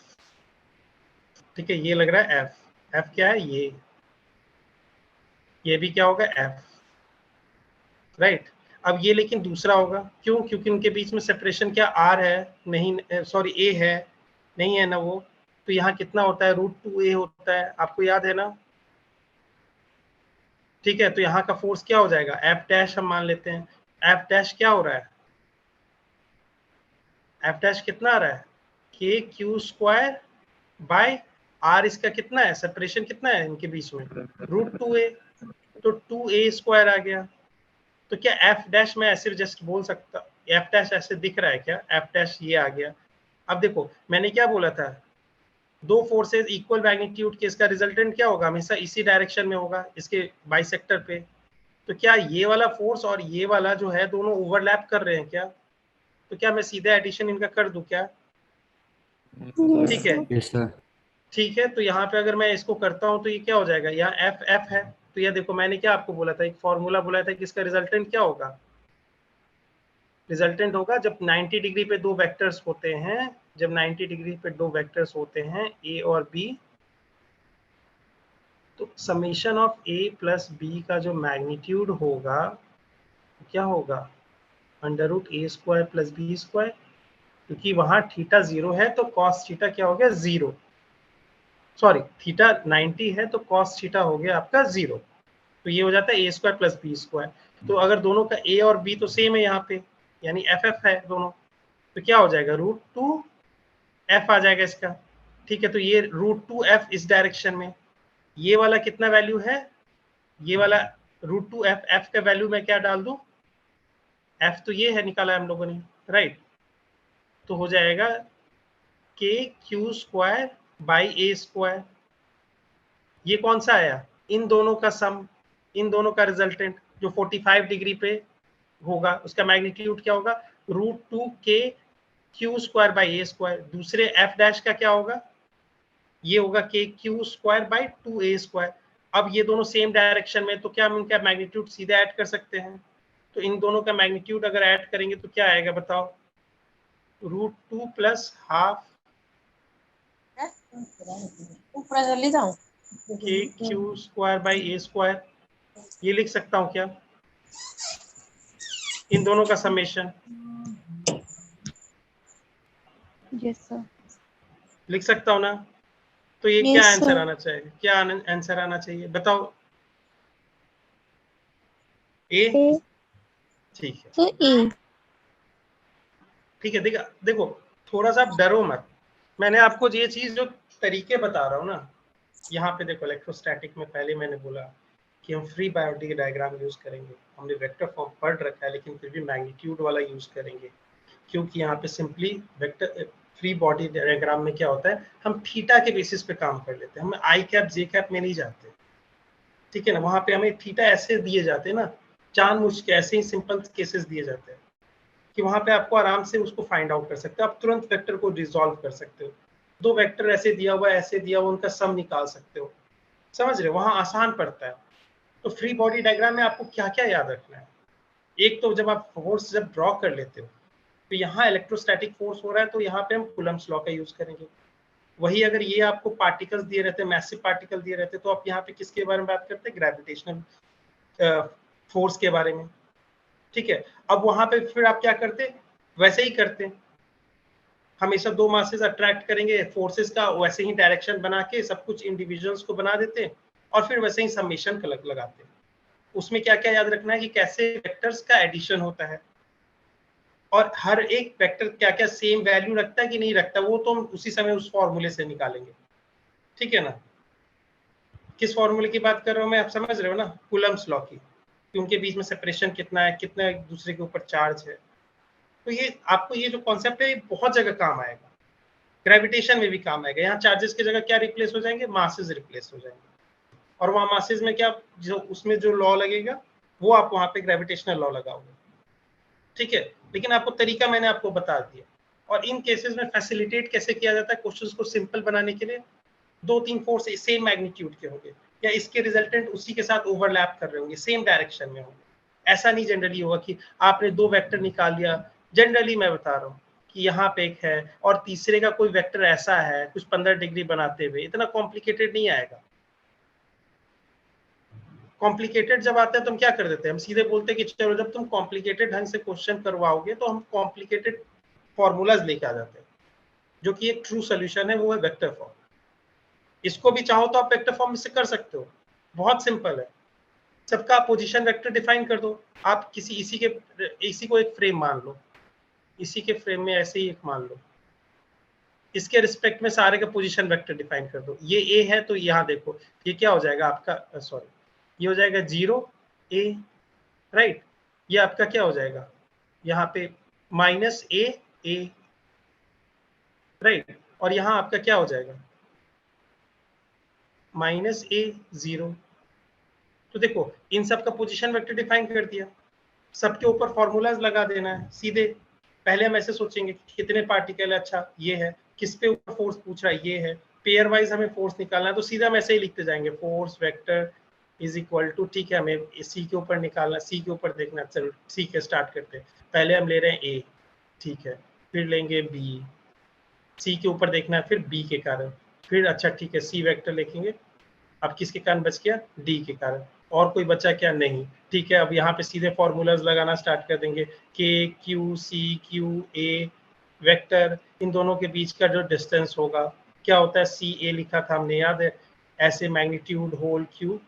ठीक है, ये लग रहा है एफ, एफ क्या है, ये भी क्या होगा, एफ, राइट। अब ये लेकिन दूसरा होगा, क्यों? क्योंकि उनके बीच में सेपरेशन क्या आर है, नहीं सॉरी ए है, नहीं है ना वो, तो यहाँ कितना होता है, √2a होता है, आपको याद है ना? ठीक है, तो यहाँ का फोर्स क्या हो जाएगा, एफ डैश हम मान लेते हैं। एफ डैश क्या हो रहा है, एफ डैश कितना आ रहा है, के क्यू स्क्वायर बाय आर, इसका कितना है, सेपरेशन कितना है इनके बीच में, √2a, तो 2a स्क्वायर आ गया। तो क्या एफ डैश में ऐसे जस्ट बोल सकता, एफ डैश ऐसे दिख रहा है क्या, एफ डैश ये आ गया। अब देखो मैंने क्या बोला था, दो फोर्सेस इक्वल मैग्नीट्यूड के, इसका रिजल्टेंट क्या होगा, हमेशा इसी डायरेक्शन में होगा, इसके बाइसेक्टर पे। तो क्या ये वाला फोर्स और ये वाला जो है दोनों ओवरलैप कर रहे हैं क्या? तो क्या मैं सीधा एडिशन इनका कर दूं क्या? Yes, ठीक है, sir. Yes, sir. ठीक है, तो यहाँ पे अगर मैं इसको करता हूँ तो ये क्या हो जाएगा, यहाँ एफ एफ है, तो ये देखो मैंने क्या आपको बोला था, एक फॉर्मूला बोला था कि इसका रिजल्टेंट क्या होगा, रिजल्टेंट होगा जब 90 डिग्री पे दो वेक्टर्स होते हैं, जब 90 डिग्री पे दो वेक्टर्स होते हैं ए और बी, तो summation of A plus B का जो मैग्नीट्यूड होगा क्या होगा, under root A square plus B square, क्योंकि वहां थीटा 0 है तो कॉस थीटा क्या हो गया 0, सॉरी थीटा 90 है तो कॉस थीटा हो गया आपका 0, तो ये हो जाता है ए स्क्वायर प्लस बी स्क्वायर। तो अगर दोनों का ए और बी तो सेम है यहाँ पे, यानी एफ एफ है दोनों, तो क्या हो जाएगा √2 एफ आ जाएगा इसका। ठीक है, तो ये √2 एफ इस डायरेक्शन में, ये वाला कितना वैल्यू है, ये वाला √2 एफ, एफ का वैल्यू मैं क्या डाल दूं, एफ तो ये है निकाला है हम लोगों ने, राइट, तो हो जाएगा के Q square by A square. ये कौन सा आया, इन दोनों का सम, इन दोनों का रिजल्टेंट जो 45 डिग्री पे होगा उसका मैग्नीट्यूड क्या होगा, √2 के Q square by A square. दूसरे एफ डैश का क्या होगा, ये होगा के Q square by 2a square. अब ये दोनों सेम डायरेक्शन में, तो क्या हम इनका मैग्नीट्यूड सीधे ऐड कर सकते हैं, तो इन दोनों का मैग्नीट्यूड अगर ऐड करेंगे तो क्या आएगा बताओ, √2 प्लस हाफ ऊपर जल्दी जाऊं के Q square by A square, ये लिख सकता हूँ क्या, इन दोनों का समेशन यस सर। लिख सकता हूँ ना, तो ये Yes, क्या आंसर sir. आना चाहिए, क्या आंसर आना चाहिए बताओ, ए, A. ठीक है, So A. ठीक है, देखो थोड़ा सा आप डरो मत, मैंने आपको ये चीज जो तरीके बता रहा हूँ ना, यहाँ पे देखो इलेक्ट्रोस्टैटिक में पहले मैंने बोला कि हम फ्री बायोटी डायग्राम यूज करेंगे, हमने वेक्टर फॉर्म पढ़ रखा है लेकिन फिर भी मैग्नीट्यूड वाला यूज करेंगे, क्योंकि यहाँ पे simply vector free body diagram में क्या होता है, हम थीटा के बेसिस पे काम कर लेते हैं, हम आई कैप जे कैप में नहीं जाते, ठीक है ना, वहां पे हमें थीटा ऐसे दिए जाते हैं ना, जानबूझ के ऐसे ही सिंपल केसेस दिए जाते हैं कि वहां पे आपको आराम से उसको फाइंड आउट कर सकते हो, आप तुरंत वेक्टर को रिजॉल्व कर सकते हो, दो वेक्टर ऐसे दिया हुआ ऐसे दिया हुआ उनका सम निकाल सकते हो, समझ रहे हो, वहां आसान पड़ता है। तो फ्री बॉडी डायग्राम में आपको क्या क्या याद रखना है, एक तो जब आप फोर्स जब ड्रॉ कर लेते हो तो यहाँ इलेक्ट्रोस्टैटिक फोर्स हो रहा है तो यहाँ पे हम कूलम्ब्स लॉ का यूज करेंगे, वही अगर ये आपको पार्टिकल्स दिए रहते, मैसिव पार्टिकल दिए रहते, तो आप यहाँ पे किसके बारे में बात करते हैं, ग्रेविटेशनल फोर्स के बारे में, ठीक है। अब वहां पे फिर आप क्या करते, वैसे ही करते, हमेशा दो मासेस अट्रैक्ट करेंगे फोर्सेस का, वैसे ही डायरेक्शन बना के सब कुछ इंडिविजुअल्स को बना देते और फिर वैसे ही समेशन लगाते। उसमें क्या क्या याद रखना है कि कैसे वेक्टर्स का एडिशन होता है और हर एक वेक्टर क्या क्या सेम वैल्यू रखता है कि नहीं रखता, वो तो हम उसी समय उस फॉर्मूले से निकालेंगे, ठीक है ना। किस फॉर्मूले की बात कर रहा हूँ मैं, आप समझ रहे हो ना, कूलम्ब्स लॉ की, कि उनके बीच में सेपरेशन कितना है, कितना एक दूसरे के ऊपर चार्ज है। तो ये आपको ये जो कॉन्सेप्ट है ये बहुत जगह काम आएगा, ग्रेविटेशन में भी काम आएगा। यहाँ चार्जेस की जगह क्या रिप्लेस हो जाएंगे, मासेस रिप्लेस हो जाएंगे, और वहाँ मासेस में क्या जो उसमें जो लॉ लगेगा वो आप वहाँ पे ग्रेविटेशनल लॉ लगाओगे, ठीक है। लेकिन आपको तरीका मैंने आपको बता दिया। और इन केसेस में फैसिलिटेट कैसे किया जाता है क्वेश्चंस को सिंपल बनाने के लिए, दो तीन फोर्स सेम मैग्नीट्यूड के होंगे या इसके रिजल्टेंट उसी के साथ ओवरलैप कर रहे होंगे, सेम डायरेक्शन में होंगे। ऐसा नहीं जनरली होगा कि आपने दो वेक्टर निकाल लिया, जनरली मैं बता रहा हूँ कि यहाँ पे एक है और तीसरे का कोई वेक्टर ऐसा है कुछ 15 डिग्री बनाते हुए, इतना कॉम्प्लिकेटेड नहीं आएगा। कॉम्प्लिकेटेड जब आता है तो हम क्या कर देते हैं, हम सीधे बोलते हैं कि चलो जब तुम कॉम्प्लिकेटेड ढंग से क्वेश्चन करवाओगे तो हम कॉम्प्लिकेटेड फॉर्मूलाज लेके आ जाते हैं, जो कि एक ट्रू सोल्यूशन है, वो है वेक्टर फॉर्म। इसको भी चाहो तो आप वेक्टर फॉर्म से कर सकते हो, बहुत सिंपल है। सबका पोजीशन वेक्टर डिफाइन कर दो, आप किसी इसी को एक फ्रेम मान लो, इसी के फ्रेम में ऐसे ही एक मान लो, इसके रिस्पेक्ट में सारे का पोजीशन वेक्टर डिफाइन कर दो। ये ए है तो यहाँ देखो ये क्या हो जाएगा आपका, सॉरी ये हो जाएगा 0 a, राइट, ये आपका क्या हो जाएगा यहाँ पे -a a, राइट, और यहाँ आपका क्या हो जाएगा -a 0। तो देखो इन सब का पोजीशन वेक्टर डिफाइन कर दिया, सबके ऊपर फॉर्मूलाज लगा देना है सीधे। पहले हम ऐसे सोचेंगे कि कितने पार्टिकल है, अच्छा ये है, किस पे ऊपर फोर्स पूछ रहा है, ये है, पेयर वाइज हमें फोर्स निकालना है, तो सीधा हम ऐसे ही लिखते जाएंगे, force vector is equal to, ठीक है, हमें सी के ऊपर निकालना, सी के ऊपर देखना, चलो सी के स्टार्ट करते हैं, पहले हम ले रहे हैं ए, ठीक है, फिर लेंगे बी, सी के ऊपर देखना है, फिर बी के कारण, फिर अच्छा ठीक है सी वेक्टर लिखेंगे, अब किसके कारण बच गया? डी के कारण। और कोई बचा क्या? नहीं। ठीक है, अब यहाँ पे सीधे फॉर्मूलाज लगाना स्टार्ट कर देंगे। K Q C Q A vector, इन दोनों के बीच का जो डिस्टेंस होगा क्या होता है? सी ए लिखा था हमने, याद है? ऐसे magnitude whole Q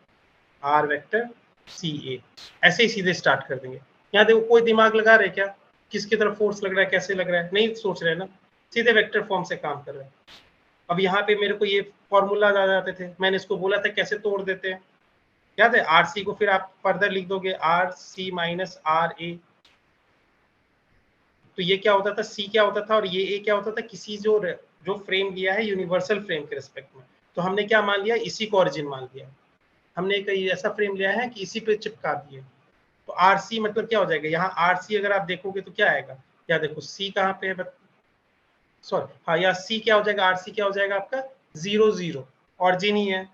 R vector C A, ऐसे ही सीधे स्टार्ट कर देंगे। यहाँ देखो कोई दिमाग लगा रहे क्या? किसकी तरफ फोर्स लग रहा है, कैसे लग रहा है? नहीं सोच रहे ना, सीधे वेक्टर फॉर्म से काम कर रहे हैं। अब यहाँ पे मेरे को ये फॉर्मूला आ जाते थे, मैंने इसको बोला था कैसे तोड़ देते हैं, याद है? आर सी को फिर आप फर्दर लिख दोगे R C minus R A, तो ये क्या होता था? सी क्या होता था और ये ए क्या होता था? किसी जो फ्रेम लिया है यूनिवर्सल फ्रेम के रिस्पेक्ट में, तो हमने क्या मान लिया? इसी को ओरिजिन मान लिया। हमने एक ऐसा फ्रेम लिया है कि इसी पे चिपका दिए, तो आर सी मतलब क्या हो जाएगा? यहाँ आर सी अगर आप देखोगे तो क्या आएगा? या देखो सी कहाँ पे है, सॉरी हाँ, या सी क्या हो जाएगा? आर सी क्या हो जाएगा आपका? 0 0, ऑरिजिन ही है।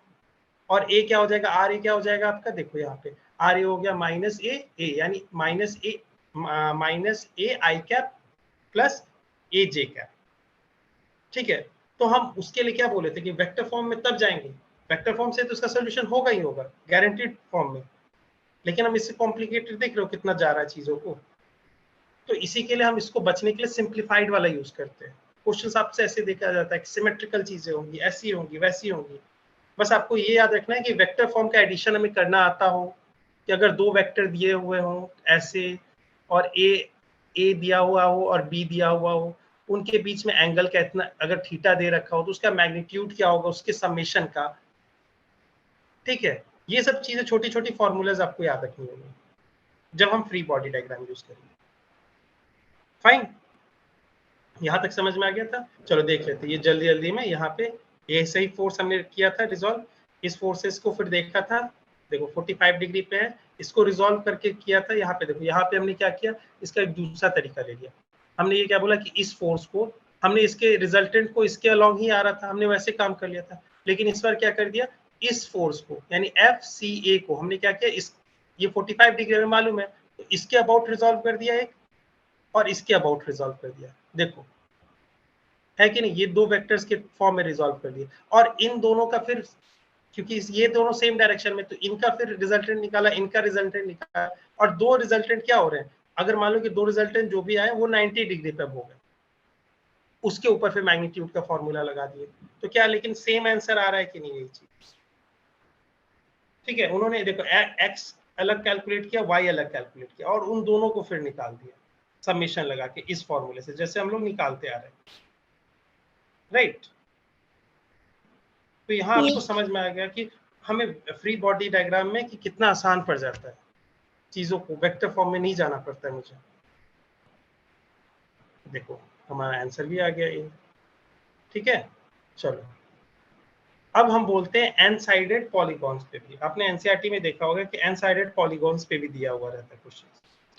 और ए क्या हो जाएगा? आर ए क्या हो जाएगा आपका? देखो यहाँ पे आर ए हो गया माइनस ए, यानी माइनस ए आई कैप प्लस ए जे कैप। ठीक है, तो हम उसके लिए क्या बोले थे कि वेक्टर फॉर्म में तब जाएंगे, वेक्टर फॉर्म से तो उसका सोल्यूशन होगा ही होगा गारंटीड फॉर्म में, लेकिन हम इससे कॉम्प्लिकेटेड देख रहे हो कितना जा रहा है चीजों को। तो इसी के लिए हम इसको बचने के लिए सिंप्लीफाइड वाला यूज करते हैं। क्वेश्चंस आपसे ऐसे देखा जाता है कि सिमेट्रिकल चीजें होंगी, ऐसी होंगी वैसी होंगी। बस आपको ये याद रखना है कि वेक्टर फॉर्म का एडिशन हमें करना आता हो, कि अगर दो वेक्टर दिए हुए हों ऐसे, और ए दिया हुआ हो और बी दिया हुआ हो, उनके बीच में एंगल का इतना अगर थीटा दे रखा हो तो उसका मैग्नीट्यूड क्या होगा उसके समेशन का। ठीक है, ये सब चीजें छोटी छोटी फॉर्मूलाज आपको याद रखनी होंगी जब हम फ्री बॉडी डायग्राम यूज करेंगे। फाइन, यहां तक समझ में आ गया था? चलो देख लेते हैं ये जल्दी जल्दी में। यहाँ पे ये सही फोर्स हमने किया था रिजॉल्व, इस फोर्सेस को फिर देखा था, देखो 45 डिग्री पे है, इसको रिजॉल्व करके किया था। यहाँ पे देखो, यहाँ पे हमने क्या किया, इसका एक दूसरा तरीका ले लिया। हमने ये क्या बोला कि इस फोर्स को हमने इसके रिजल्टेंट को इसके अलॉन्ग ही आ रहा था, हमने वैसे काम कर लिया था, लेकिन इस बार क्या कर दिया, इस फोर्स को यानी एफ सी ए को हमने क्या किया, इस ये 45 डिग्री में मालूम है, तो इसके अबाउट रिजॉल्व कर दिया एक, और इसके अबाउट रिजॉल्व कर दिया। देखो है कि नहीं, ये दो वेक्टर्स के फॉर्म में रिजॉल्व कर दिए, और इन दोनों का फिर क्योंकि ये दोनों सेम डायरेक्शन में, तो इनका फिर रिजल्टेंट निकाला, इनका रिजल्टेंट निकाला, और दो रिजल्टेंट क्या हो रहे हैं, अगर मान लो कि दो रिजल्टेंट जो भी आए वो 90 डिग्री पे हो गए, उसके ऊपर फिर मैग्नीट्यूड का फॉर्मूला लगा दिए, तो क्या लेकिन सेम आंसर आ रहा है कि नहीं, यही चीज। ठीक है, उन्होंने देखो एक्स अलग कैलकुलेट किया, वाई अलग कैलकुलेट किया, और उन दोनों को फिर निकाल दिया समेशन लगा के इस फॉर्मूले से, जैसे हम लोग निकालते आ रहे हैं, राइट। तो यहाँ आपको समझ में आ गया कि हमें फ्री बॉडी डायग्राम में कि कितना आसान पड़ जाता है चीजों को, वेक्टर फॉर्म में नहीं जाना पड़ता है मुझे। देखो हमारा आंसर भी आ गया ये। ठीक है, चलो अब हम बोलते हैं एन साइडेड पॉलीगॉन्स पे भी। आपने एनसीईआरटी में देखा होगा कि एन साइडेड पॉलीगॉन्स पे भी दिया हुआ रहता है क्वेश्चन।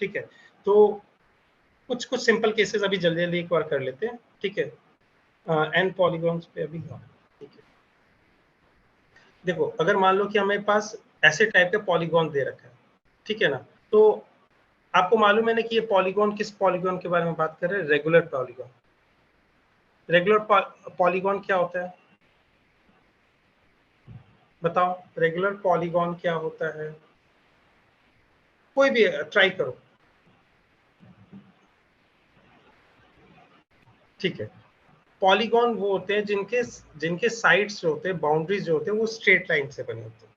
ठीक है, तो कुछ कुछ सिंपल केसेस अभी जल्दी जल्दी एक बार कर लेते हैं। ठीक है, एन पॉलीगॉन्स पे अभी, हाँ ठीक है। देखो अगर मान लो कि हमें पास ऐसे टाइप के पॉलीगॉन दे रखा है, ठीक है ना, तो आपको मालूम है ना कि ये पॉलीगॉन किस पॉलीगॉन के बारे में बात कर रहे हैं, रेगुलर पॉलीगॉन। रेगुलर पॉलीगॉन क्या होता है बताओ, रेगुलर पॉलीगॉन क्या होता है, कोई भी ट्राई करो। ठीक है, पॉलीगॉन वो होते हैं जिनके जिनके साइड्स जो होते हैं, बाउंड्रीज जो होते हैं वो स्ट्रेट लाइन से बने होते हैं।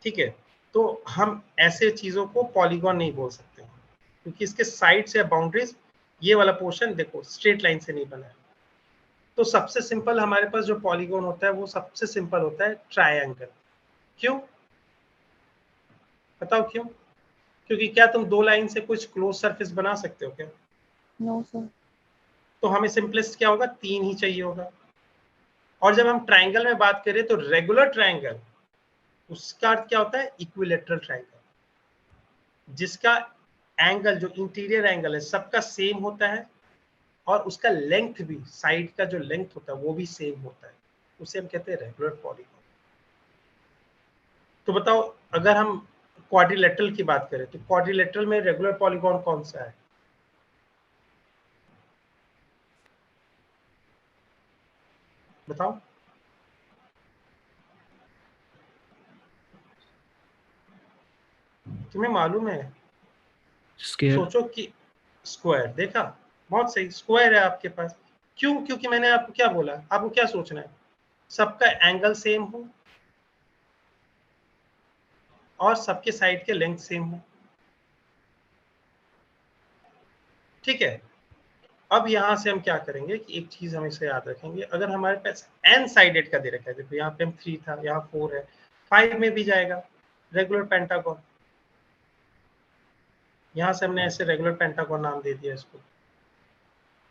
ठीक है, तो हम ऐसे चीजों को पॉलीगॉन नहीं बोल सकते क्योंकि इसके साइड्स या बाउंड्रीज, ये वाला पोर्शन देखो स्ट्रेट लाइन से नहीं बना है। तो सबसे सिंपल हमारे पास जो पॉलीगॉन होता है वो सबसे सिंपल होता है ट्रायंगल। क्यों बताओ क्यों? क्योंकि क्या तुम दो लाइन से कुछ क्लोज सरफेस बना सकते हो क्या? No sir. तो हमें सिंपलेस्ट क्या होगा, तीन ही चाहिए होगा। और जब हम ट्रायंगल में बात करें तो रेगुलर ट्रायंगल, उसका अर्थ क्या होता है, इक्विलेटरल ट्रायंगल, जिसका एंगल जो इंटीरियर एंगल है सबका सेम होता है, और उसका लेंथ भी, साइड का जो लेंथ होता है वो भी सेम होता है, उसे हम कहते हैं रेगुलर पॉलीगॉन। तो बताओ अगर हम क्वाड्रिलेटरल की बात करें तो क्वाड्रिलेटरल में रेगुलर पॉलीगॉन कौन सा है, बताओ। तुम्हें मालूम है, स्क्वायर। सोचो कि स्क्वायर, देखा, बहुत सही, स्क्वायर है आपके पास। क्यों? क्योंकि मैंने आपको क्या बोला, आपको क्या सोचना है, सबका एंगल सेम हो और सबके साइड के लेंथ सेम हो। ठीक है, अब यहां से हम क्या करेंगे कि एक चीज हमेशा याद रखेंगे, अगर हमारे पास एन साइडेड का दे रखा है, देखो यहाँ पे हम 3 था, यहाँ 4 है, 5 में भी जाएगा रेगुलर पेंटागन। यहां से हमने ऐसे रेगुलर पेंटागन नाम दे दिया इसको।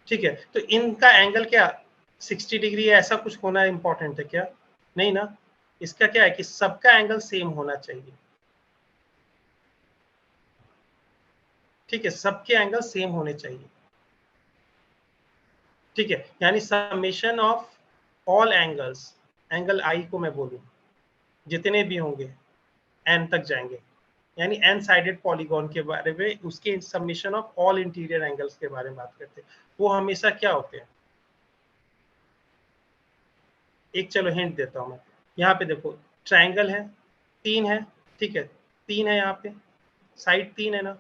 ठीक है, तो इनका एंगल क्या 60 डिग्री है, ऐसा कुछ होना इंपॉर्टेंट है क्या? नहीं ना, इसका क्या है कि सबका एंगल सेम होना चाहिए। ठीक है, सबके एंगल सेम होने चाहिए। ठीक है, यानी summation of all angles, angle I को मैं बोलूं जितने भी होंगे एन तक जाएंगे, यानी एन साइडेड पॉलीगॉन के बारे में, उसके summation of all interior angles के बारे में बात करते हैं। वो हमेशा क्या होते हैं, एक चलो हिंट देता हूं मैं, यहाँ पे देखो ट्रायंगल है, 3 है, ठीक है, 3 है यहाँ पे, साइड 3 है ना,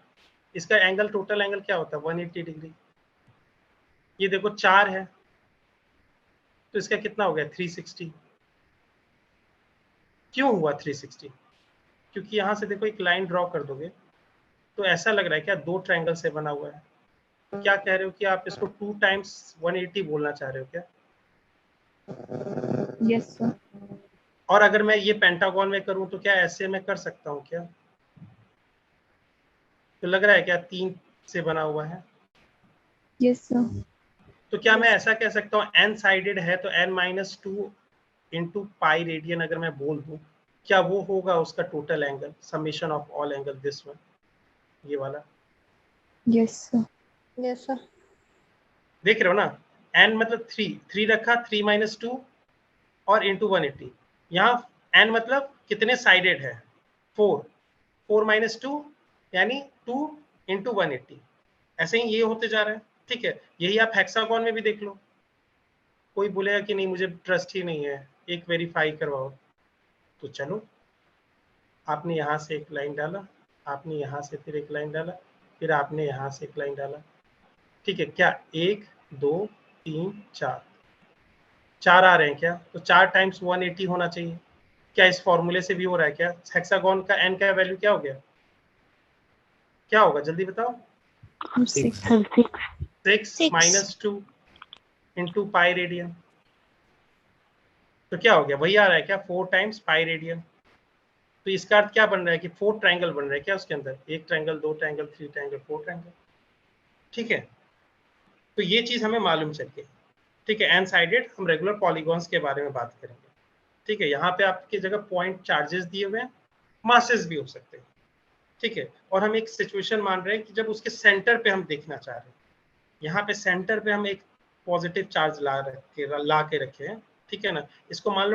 इसका एंगल, टोटल एंगल क्या होता है 180 डिग्री। ये देखो 4 है, तो इसका कितना हो गया 360। क्यों हुआ 360? क्योंकि यहाँ से देखो एक लाइन ड्रॉ कर दोगे तो ऐसा लग रहा है क्या 2 ट्रायंगल से बना हुआ है। क्या कह रहे हो कि आप इसको 2 टाइम्स 180 बोलना चाह रहे हो क्या? Yes sir. और अगर मैं ये पेंटागन में करूं तो क्या ऐसे मैं कर सकता हूं क्या? तो लग रहा है क्या 3 से बना हुआ है? Yes sir. तो क्या मैं ऐसा कह सकता हूँ एन साइडेड है तो n-2 इंटू पाई रेडियन अगर मैं बोल दूं, क्या वो होगा उसका total angle, summation of all angle, this one, ये वाला? Yes sir. Yes sir. देख रहे हो ना, n मतलब 3 रखा, 3-2 और इंटू 180। यहाँ n मतलब कितने साइडेड है, 4-2 यानी 2 इंटू 180। ऐसे ही ये होते जा रहा है। ठीक है, यही आप हेक्सागोन में भी देख लो, कोई बोलेगा कि नहीं मुझे ट्रस्ट ही नहीं है, एक वेरीफाई करवाओ, तो चलो, आपने यहाँ से एक लाइन डाला, आपने यहाँ से फिर एक लाइन डाला, फिर आपने यहाँ से एक लाइन डाला। ठीक है, क्या 1 2 3 4 4 आ रहे हैं क्या? तो 4 टाइम्स 180 होना चाहिए। क्या इस फॉर्मूले से भी हो रहा है क्या? हेक्सागोन का n का वैल्यू क्या हो गया, क्या होगा जल्दी बताओ? 6। 6-2 इंटू पाई रेडियन, तो क्या हो गया, वही आ रहा है क्या 4 टाइम्स पाई रेडियन। तो इसका अर्थ क्या बन रहा है कि 4 ट्रायंगल बन रहा है क्या उसके अंदर, 1 ट्रायंगल, 2 ट्रायंगल, 3 ट्रायंगल, 4 ट्रायंगल। ठीक है, तो ये चीज हमें मालूम चल गई। ठीक है, एन साइडेड हम रेगुलर पॉलीगॉन्स के बारे में बात करेंगे। ठीक है, यहाँ पे आपकी जगह पॉइंट चार्जेस दिए हुए हैं, मासेस भी हो सकते हैं। ठीक है, और हम एक सिचुएशन मान रहे हैं कि जब उसके सेंटर पे हम देखना चाह रहे हैं, यहाँ पे सेंटर पे हम एक पॉजिटिव चार्ज ला के रखे हैं। ठीक है ना, इसको मान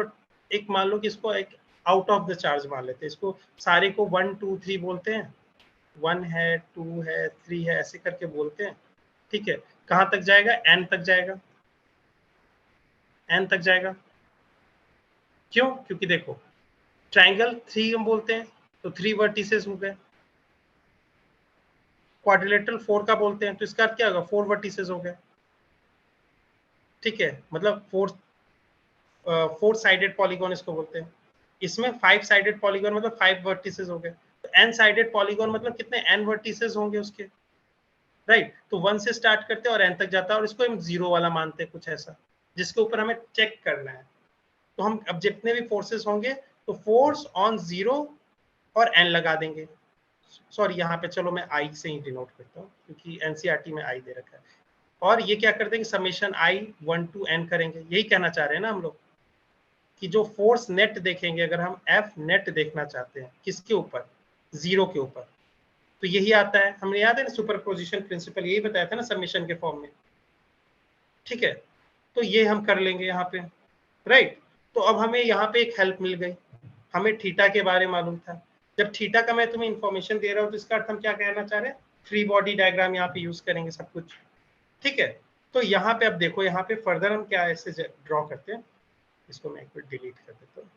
लो कि इसको एक आउट ऑफ द चार्ज मान लेते हैं, इसको सारे को 1 2 3 बोलते हैं, 1 है, 2 है, 3 है, ऐसे करके बोलते हैं। ठीक है, कहाँ तक जाएगा, एन तक जाएगा, एन तक जाएगा। क्यों? क्योंकि देखो ट्रायंगल 3 हम बोलते हैं तो 3 वर्टिसेस हो गए, क्वाड्रिलेटरल 4 का बोलते हैं तो इसका अर्थ क्या होगा, 4 वर्टिसेस हो गए। ठीक है, मतलब 4 साइडेड पॉलीगॉन इसको बोलते हैं। इसमें 5 साइडेड पॉलीगॉन मतलब 5 वर्टिसेस हो गए। तो n साइडेड पॉलीगॉन मतलब कितने n वर्टिसेस होंगे उसके, राइट? तो 1 से स्टार्ट करते हैं और n तक जाता है, और इसको हम 0 वाला मानते हैं, कुछ ऐसा जिसके ऊपर हमें चेक करना है। तो हम अब जितने भी फोर्सेस होंगे तो फोर्स ऑन 0 और n लगा देंगे। सॉरी, यहाँ पे चलो मैं आई से ही डिनोट करता हूँ क्योंकि एनसीईआरटी में आई दे रखा है। और ये क्या कर देंगे, समेशन i 1 to n करेंगे। यही कहना चाह रहे हैं ना हम लोग कि जो फोर्स नेट देखेंगे, अगर हम एफ नेट देखना चाहते हैं किसके ऊपर, 0 के ऊपर, तो यही आता है, हमें याद है ना सुपरपोजिशन प्रिंसिपल, यही बताया था ना समेशन के फॉर्म में। ठीक है, तो ये हम कर लेंगे यहाँ पे, राइट? तो अब हमें यहाँ पे एक हेल्प मिल गई, हमें थीटा के बारे में मालूम था। जब थीटा का मैं तुम्हें इंफॉर्मेशन दे रहा हूँ तो इसका अर्थ हम क्या कहना चाह रहे हैं, फ्री बॉडी डायग्राम यहाँ पे यूज करेंगे सब कुछ। ठीक है, तो यहाँ पे अब देखो, यहाँ पे फर्दर हम क्या ऐसे ड्रॉ करते हैं, इसको मैं एक बार डिलीट कर देता हूँ।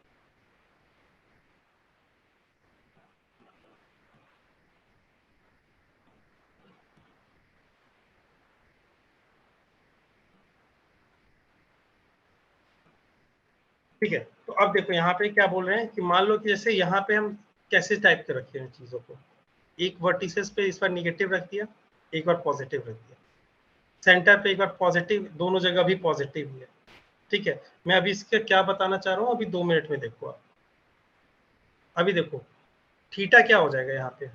ठीक है, तो अब देखो यहाँ पे क्या बोल रहे हैं कि मान लो कि जैसे यहाँ पे हम कैसे टाइप के रखे हैं चीजों को, एक वर्टिसेस पे इस बार निगेटिव रख दिया, एक बार पॉजिटिव रख दिया, सेंटर पे एक बार पॉजिटिव, दोनों जगह भी पॉजिटिव ही है। ठीक है, मैं अभी इसके क्या बताना चाह रहा हूँ, अभी 2 मिनट में देखो आप। अभी देखो थीटा क्या हो जाएगा यहाँ पे,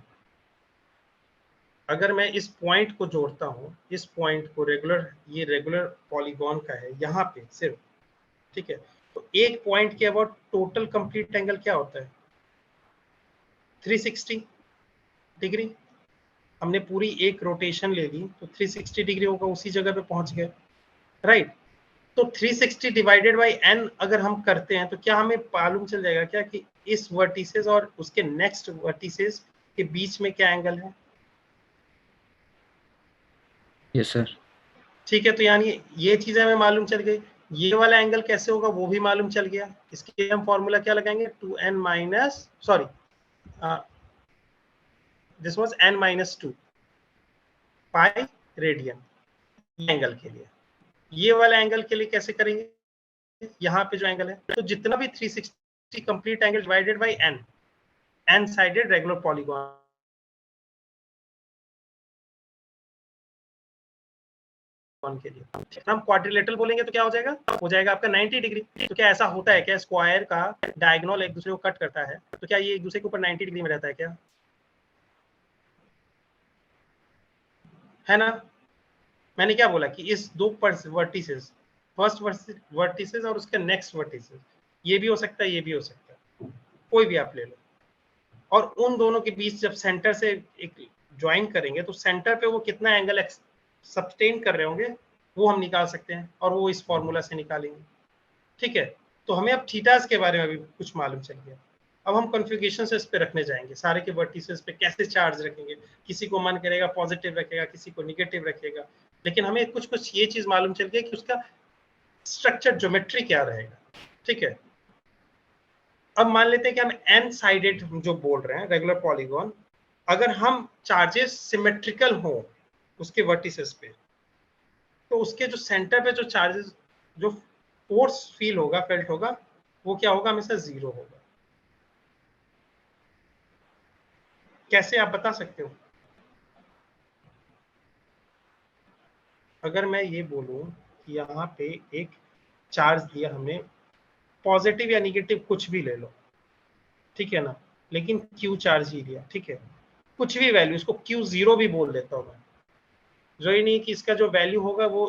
अगर मैं इस पॉइंट को जोड़ता हूँ, इस पॉइंट को रेगुलर, ये रेगुलर पॉलीगॉन का है यहाँ पे सिर्फ, ठीक है, तो एक पॉइंट के अबाउट टोटल कंप्लीट एंगल क्या होता है, 360 डिग्री। हमने पूरी एक रोटेशन ले ली तो 360 डिग्री होगा, उसी जगह पे पहुंच गए, राइट। तो 360 डिवाइडेड बाई n अगर हम करते हैं तो क्या हमें मालूम चल जाएगा क्या कि इस वर्टिसेस और उसके नेक्स्ट वर्टिसेस के बीच में क्या एंगल है। Yes sir. ठीक है, तो यानी ये चीजें हमें मालूम चल गई, ये वाला एंगल कैसे होगा वो भी मालूम चल गया। इसके हम फॉर्मूला क्या लगाएंगे, 2n minus, sorry this was n minus 2 pi radian angle के लिए। ये वाला एंगल के लिए कैसे करेंगे, यहाँ पे जो एंगल है, तो जितना भी 360 complete angle divided by n sided regular polygon के लिए हम क्वाड्रिलेटरल बोलेंगे तो क्या हो जाएगा, हो जाएगा आपका 90 डिग्री। तो क्या ऐसा होता है क्या, स्क्वायर का डायगोनल एक दूसरे को कट करता है, तो क्या ये एक दूसरे के ऊपर 90 डिग्री में रहता है क्या, है ना। मैंने क्या बोला कि इस दो वर्टिसेस, फर्स्ट वर्टिसेस और उसके नेक्स्ट वर्टिसेस, ये भी हो सकता है, ये भी हो सकता है, कोई भी आप ले लो, और उन दोनों के बीच जब सेंटर से एक ज्वाइन करेंगे तो सेंटर पे वो कितना एंगल सब्सटेन कर रहे होंगे वो हम निकाल सकते हैं, और वो इस फॉर्मूला से निकालेंगे। ठीक है, तो हमें अब थीटास के बारे में भी कुछ मालूम चल गया। अब हम कॉन्फ़िगरेशन से इस पे रखने जाएंगे, सारे के वर्टिसेस पे कैसे चार्ज रखेंगे, किसी को मन करेगा पॉजिटिव रखेगा, किसी को निगेटिव रखेगा, लेकिन हमें कुछ कुछ ये चीज मालूम चल गई कि उसका स्ट्रक्चर ज्योमेट्री क्या रहेगा। ठीक है, अब मान लेते हैं कि हम एन साइडेड जो बोल रहे हैं रेगुलर पॉलीगॉन, अगर हम चार्जेस सिमेट्रिकल हो उसके वर्टिसेस पे, तो उसके जो सेंटर पे जो चार्जेस, जो फोर्स फील होगा, फेल्ट होगा, वो क्या होगा, हमेशा 0 होगा। कैसे आप बता सकते हो, अगर मैं ये बोलूं कि यहाँ पे एक चार्ज दिया हमने, पॉजिटिव या निगेटिव कुछ भी ले लो, ठीक है ना, लेकिन क्यू चार्ज ही दिया, ठीक है, कुछ भी वैल्यू, इसको Q0 भी बोल देता हूँ मैं, जो ही नहीं कि इसका जो वैल्यू होगा वो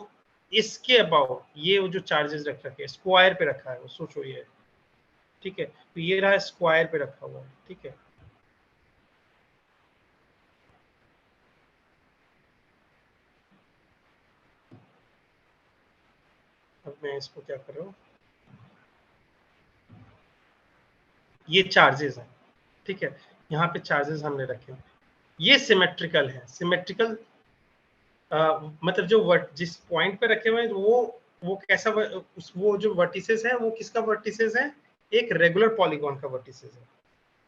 इसके अबाउ, ये जो चार्जेस रख रखे स्क्वायर पे रखा है वो, सोचो ये, ठीक है, तो ये रहा स्क्वायर पे रखा हुआ है। ठीक है, अब मैं इसको क्या कर रहा हूँ, ये चार्जेस हैं, ठीक है, यहाँ पे चार्जेस हमने रखे हैं, ये सिमेट्रिकल है। सिमेट्रिकल मतलब जो जिस पॉइंट पे रखे हुए हैं वो कैसा, वो जो वर्टिसेस है वो किसका वर्टिसेस है, एक रेगुलर पॉलीगॉन का वर्टिसेस है।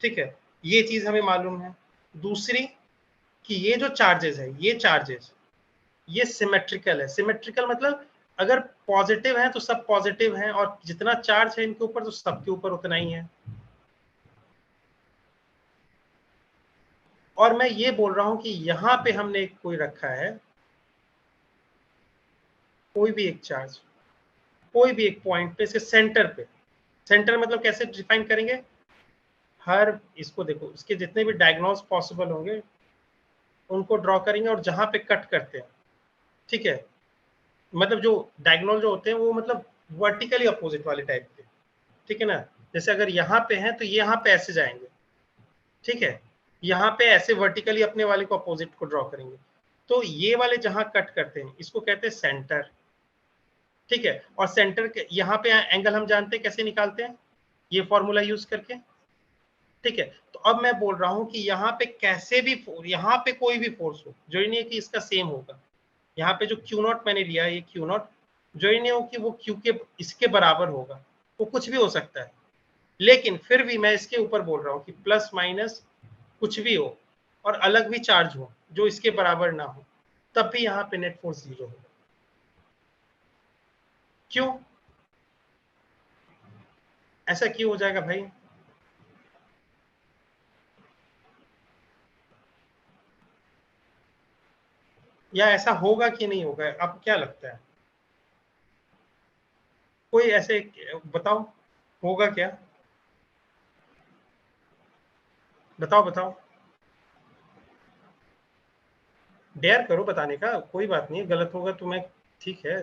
ठीक है, ये चीज हमें मालूम है। दूसरी कि ये जो चार्जेस है, ये चार्जेस ये सिमेट्रिकल है। सिमेट्रिकल मतलब अगर पॉजिटिव है तो सब पॉजिटिव हैं, और जितना चार्ज है इनके ऊपर तो सबके ऊपर उतना ही है। और मैं ये बोल रहा हूं कि यहाँ पे हमने कोई रखा है, कोई भी एक चार्ज, कोई भी एक पॉइंट पे, इसके सेंटर पे, सेंटर मतलब कैसे डिफाइन करेंगे, हर इसको देखो, इसके जितने भी डायगोनल्स पॉसिबल होंगे उनको ड्रॉ करेंगे, और जहां पे कट करते हैं, ठीक है, मतलब जो डायगोनल जो होते हैं वो मतलब वर्टिकली अपोजिट वाले टाइप के, ठीक है ना, जैसे अगर यहाँ पे हैं तो ये यहाँ पे ऐसे जाएंगे, ठीक है, यहाँ पे ऐसे वर्टिकली अपने वाले को अपोजिट को ड्रॉ करेंगे, तो ये वाले जहां कट करते हैं इसको कहते हैं सेंटर। ठीक है, और सेंटर के यहाँ पे एंगल हम जानते हैं कैसे निकालते हैं, ये फॉर्मूला यूज करके। ठीक है, तो अब मैं बोल रहा हूं कि यहाँ पे कैसे भी, यहाँ पे कोई भी फोर्स हो, जो ही नहीं है कि इसका सेम होगा, यहाँ पे जो Q0 मैंने लिया है, ये Q0 जो ही नहीं हो कि वो Q के इसके बराबर होगा, वो कुछ भी हो सकता है, लेकिन फिर भी मैं इसके ऊपर बोल रहा हूँ कि प्लस माइनस कुछ भी हो और अलग भी चार्ज हो जो इसके बराबर ना हो, तब भी यहाँ पे नेट फोर्स 0 होगा। क्यों, ऐसा क्यों हो जाएगा भाई? या ऐसा होगा कि नहीं होगा, आपको क्या लगता है? कोई ऐसे बताओ, होगा क्या? बताओ बताओ, डेयर करो बताने का, कोई बात नहीं, गलत होगा तो मैं, ठीक है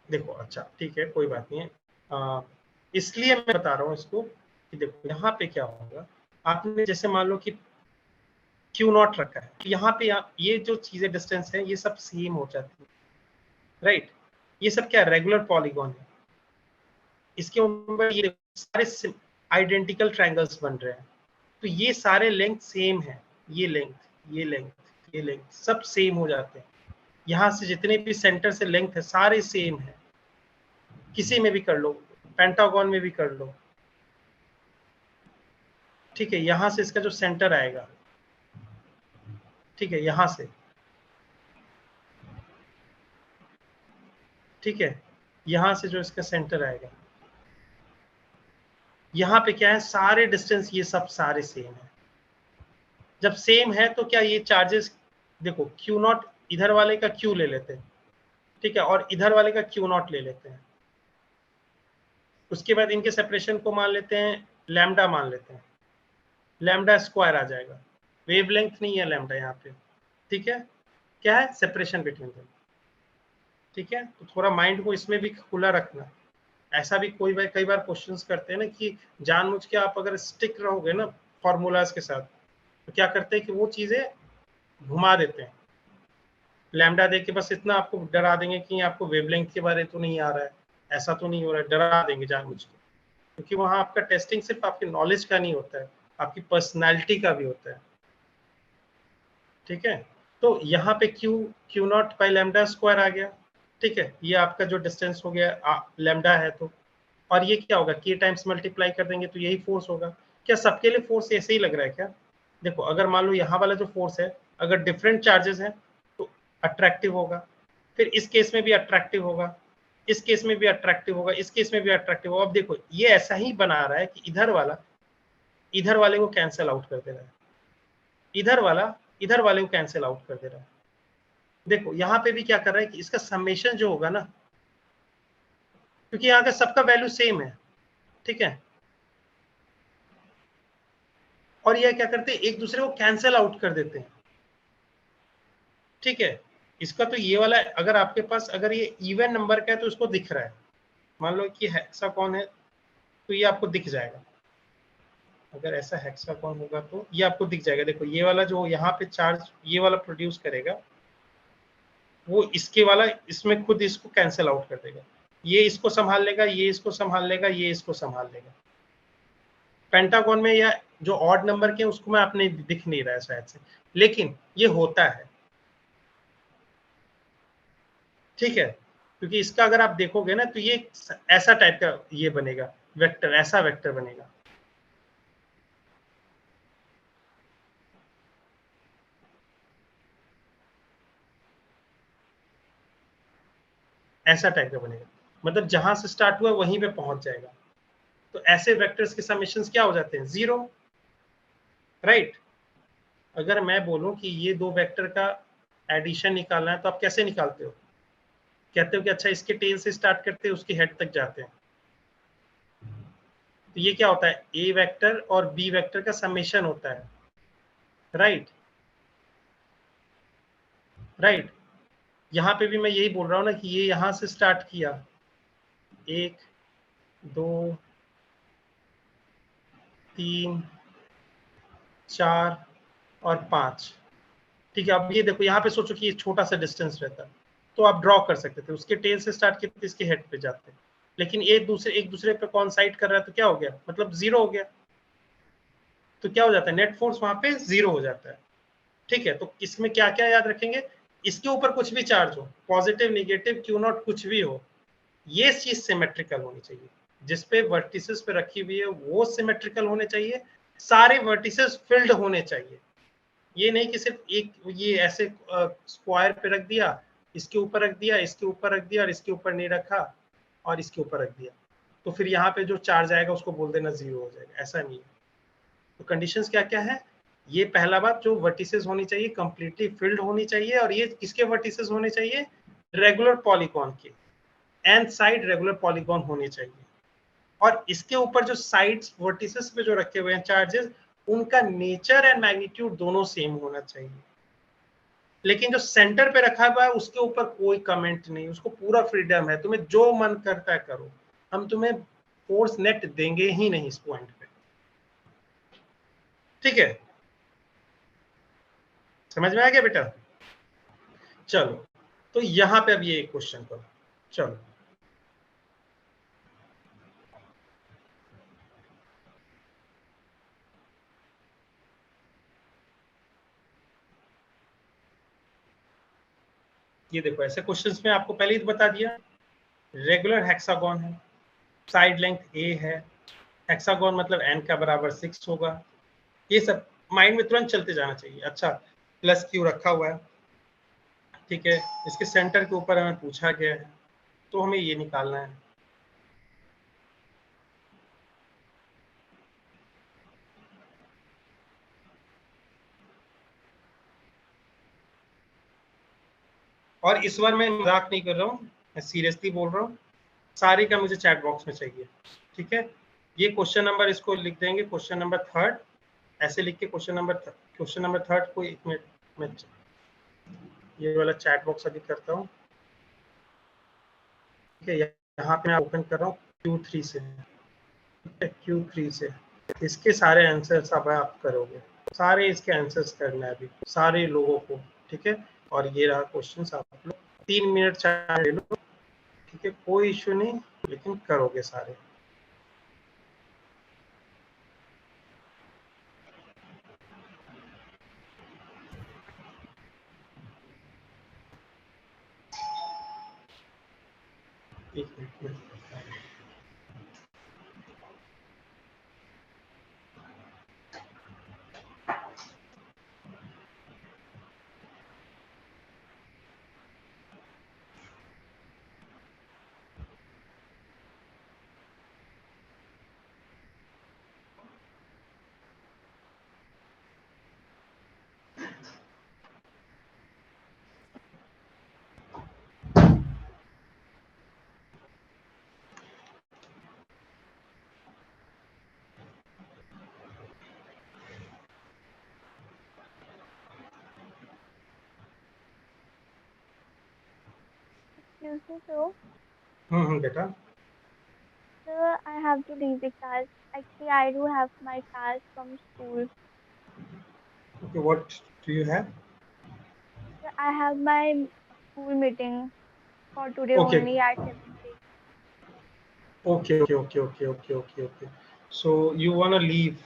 देखो, अच्छा ठीक है कोई बात नहीं है। इसलिए मैं बता रहा हूँ इसको कि देखो यहाँ पे क्या होगा, आपने जैसे मान लो कि क्यू नॉट रखा है, यहाँ पे ये जो चीजें डिस्टेंस है ये सब सेम हो जाती है, राइट? ये सब क्या रेगुलर पॉलीगॉन है, इसके ऊपर ये सारे आइडेंटिकल ट्रायंगल्स बन रहे हैं, तो ये सारे लेंथ सेम है, ये लेंथ ये लेंथ ये लेंथ सब सेम हो जाते हैं। यहाँ से जितने भी सेंटर से लेंथ है सारे सेम है, किसी में भी कर लो, पेंटागन में भी कर लो, ठीक है? यहां से इसका जो सेंटर आएगा, ठीक है, यहां से, ठीक है, यहां से जो इसका सेंटर आएगा, यहाँ पे क्या है, सारे डिस्टेंस ये सब सारे सेम है। जब सेम है तो क्या ये चार्जेस, देखो क्यू नॉट इधर वाले का क्यू ले लेते हैं, ठीक है, और इधर वाले का क्यू नॉट ले लेते हैं, उसके बाद इनके सेपरेशन को मान लेते हैं लैम्डा, मान लेते हैं लैम्डा स्क्वायर आ जाएगा, वेवलेंथ नहीं है लैम्डा यहाँ पे, ठीक है, क्या है सेपरेशन बिटवीन देम, ठीक है? तो थोड़ा माइंड को इसमें भी खुला रखना, ऐसा भी कई बार क्वेश्चंस करते हैं ना कि जानबूझ के आप अगर स्टिक रहोगे ना फॉर्मूलाज के साथ, तो क्या करते हैं कि वो चीजें घुमा देते हैं, लैम्डा दे के बस इतना आपको डरा देंगे कि आपको वेवलेंथ के बारे तो नहीं आ रहा है, ऐसा तो नहीं हो रहा है, डरा देंगे जानबूझ के, क्योंकि वहां आपका टेस्टिंग सिर्फ आपकी नॉलेज का नहीं होता है, आपकी पर्सनैलिटी का भी होता है, ठीक है? तो यहाँ पे Q naught by lambda square आ गया, ठीक है, ये आपका जो डिस्टेंस हो गया लैम्डा है तो, और ये क्या होगा, के टाइम्स मल्टीप्लाई कर देंगे तो यही फोर्स होगा। क्या सबके लिए फोर्स ऐसे ही लग रहा है क्या? देखो अगर मान लो यहाँ वाला जो फोर्स है अगर डिफरेंट चार्जेस हैं तो अट्रैक्टिव होगा, फिर इस केस में भी अट्रैक्टिव होगा, इस केस में भी अट्रैक्टिव होगा, इस केस में भी अट्रैक्टिव होगा। अब देखो ये ऐसा ही बना रहा है कि इधर वाला इधर वाले को कैंसिल आउट कर दे रहा है, इधर वाला इधर वाले को कैंसिल आउट कर दे रहा है। देखो यहाँ पे भी क्या कर रहा है कि इसका समेशन जो होगा ना, क्योंकि यहाँ का सबका वैल्यू सेम है, ठीक है, और यह क्या करते हैं एक दूसरे को कैंसिल आउट कर देते हैं, ठीक है? इसका तो ये वाला अगर आपके पास अगर ये इवन नंबर का है तो उसको दिख रहा है, मान लो कि हेक्सागोन है तो ये आपको दिख जाएगा, अगर ऐसा हेक्सागोन होगा तो ये आपको दिख जाएगा। देखो ये वाला जो यहाँ पे चार्ज ये वाला प्रोड्यूस करेगा वो इसके वाला इसमें खुद इसको कैंसिल आउट कर देगा, ये इसको संभाल लेगा, ये इसको संभाल लेगा, ये इसको संभाल लेगा। पेंटागन में या जो ऑड नंबर के उसको मैं अपने दिख नहीं रहा है शायद से, लेकिन ये होता है, ठीक है, क्योंकि इसका अगर आप देखोगे ना तो ये ऐसा टाइप का ये बनेगा वेक्टर, ऐसा वेक्टर बनेगा, ऐसा टाइप का बनेगा, मतलब जहां से स्टार्ट हुआ वहीं पे पहुंच जाएगा। तो ऐसे वेक्टर्स के समेशंस क्या हो जाते हैं, 0, राइट? अगर मैं बोलूं कि ये दो वेक्टर का एडिशन निकालना है तो आप कैसे निकालते हो? कहते हो कि अच्छा इसके टेल से स्टार्ट करते हैं उसके हेड तक जाते हैं, तो ये क्या होता है, ए वेक्टर और बी वेक्टर का समेशन होता है, राइट? राइट, यहाँ पे भी मैं यही बोल रहा हूँ ना कि ये यहाँ से स्टार्ट किया, 1 2 3 4 और 5, ठीक है? अब ये देखो यहाँ पे सोचो कि ये छोटा सा डिस्टेंस रहता तो आप ड्रॉ कर सकते थे, उसके टेल से स्टार्ट करते इसके हेड पे जाते, लेकिन एक दूसरे पे कॉन्साइड कर रहा है तो क्या हो गया, मतलब 0 हो गया, तो क्या हो जाता है, नेट फोर्स वहां पे 0 हो जाता है, ठीक है? तो इसमें क्या क्या याद रखेंगे, इसके ऊपर कुछ भी चार्ज हो, पॉजिटिव नेगेटिव क्यू नॉट कुछ भी हो, ये चीज सिमेट्रिकल होनी चाहिए, जिसपे वर्टिसेस पे रखी हुई है वो सिमेट्रिकल होने चाहिए, सारे वर्टिसेस फिल्ड होने चाहिए, ये नहीं कि सिर्फ एक ये ऐसे स्क्वायर पे रख दिया, इसके ऊपर रख दिया, इसके ऊपर रख दिया और इसके ऊपर नहीं रखा, और इसके ऊपर रख दिया, तो फिर यहाँ पे जो चार्ज आएगा उसको बोल देना 0 हो जाएगा, ऐसा नहीं है। तो कंडीशंस क्या क्या है, ये पहला बात, जो वर्टिसेस होनी चाहिए कंप्लीटली फिल्ड होनी चाहिए, और ये किसके वर्टिसेस होने चाहिए, रेगुलर पॉलीगॉन के, एंड साइड रेगुलर पॉलीगॉन होने चाहिए। और इसके ऊपर जो साइड्स वर्टिसेस पे जो रखे हुए हैं चार्जेस, उनका नेचर एंड मैग्नीट्यूड दोनों सेम होना चाहिए। लेकिन जो सेंटर पे रखा हुआ है उसके ऊपर कोई कमेंट नहीं, उसको पूरा फ्रीडम है, तुम्हें जो मन करता है करो, हम तुम्हें फोर्स नेट देंगे ही नहीं इस पॉइंट पे, ठीक है? समझ में आ गया बेटा? चलो, तो यहां पे अब ये एक क्वेश्चन करो, चलो। ये देखो, ऐसे क्वेश्चंस में आपको पहले ही बता दिया, रेगुलर हेक्सागोन है, साइड लेंथ a है, हेक्सागोन मतलब n का बराबर 6 होगा, ये सब माइंड में तुरंत चलते जाना चाहिए। अच्छा, प्लस क्यू रखा हुआ है, ठीक है, इसके सेंटर के ऊपर हमें पूछा गया है, तो हमें ये निकालना है। और इस बार मैं मजाक नहीं कर रहा हूँ, मैं सीरियसली बोल रहा हूँ, सारे का मुझे चैट बॉक्स में चाहिए, ठीक है? ये क्वेश्चन नंबर इसको लिख देंगे, क्वेश्चन नंबर 3, ऐसे लिख के क्वेश्चन नंबर 3 को 1 मिनट में ये वाला चैट बॉक्स अभी करता हूँ, ठीक है? यहाँ पे मैं ओपन कर रहा हूँ Q3 से, Q3 से इसके सारे आंसर्स अब आप करोगे, सारे इसके आंसर्स करना है अभी सारे लोगों को, ठीक है? और ये रहा क्वेश्चन, आप लोग 3 मिनट 4 ले लो, ठीक है, कोई इशू नहीं, लेकिन करोगे सारे। एक मिनट में Excuse me, sir. बेटा, Sir, I have to leave the class. Actually, I do have my class from school. Okay, what do you have? Sir, I have my school meeting for today okay only at 7:30. Okay okay okay okay okay okay okay, so you want to leave?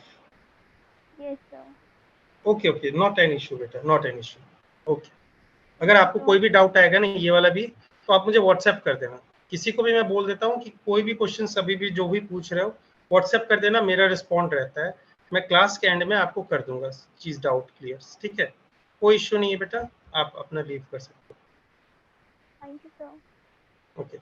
Yes, sir. Okay okay, not an issue बेटा, not an issue. Okay, अगर आपको So, कोई भी doubt आएगा ना ये वाला भी, तो आप मुझे व्हाट्सएप कर देना। किसी को भी मैं बोल देता हूँ कि कोई भी क्वेश्चन अभी भी जो भी पूछ रहे हो व्हाट्सएप कर देना, मेरा रिस्पॉन्ड रहता है, मैं क्लास के एंड में आपको कर दूंगा चीज डाउट क्लियर, ठीक है? कोई इश्यू नहीं है बेटा, आप अपना लीव कर सकते thank you, sir. हो। ओके,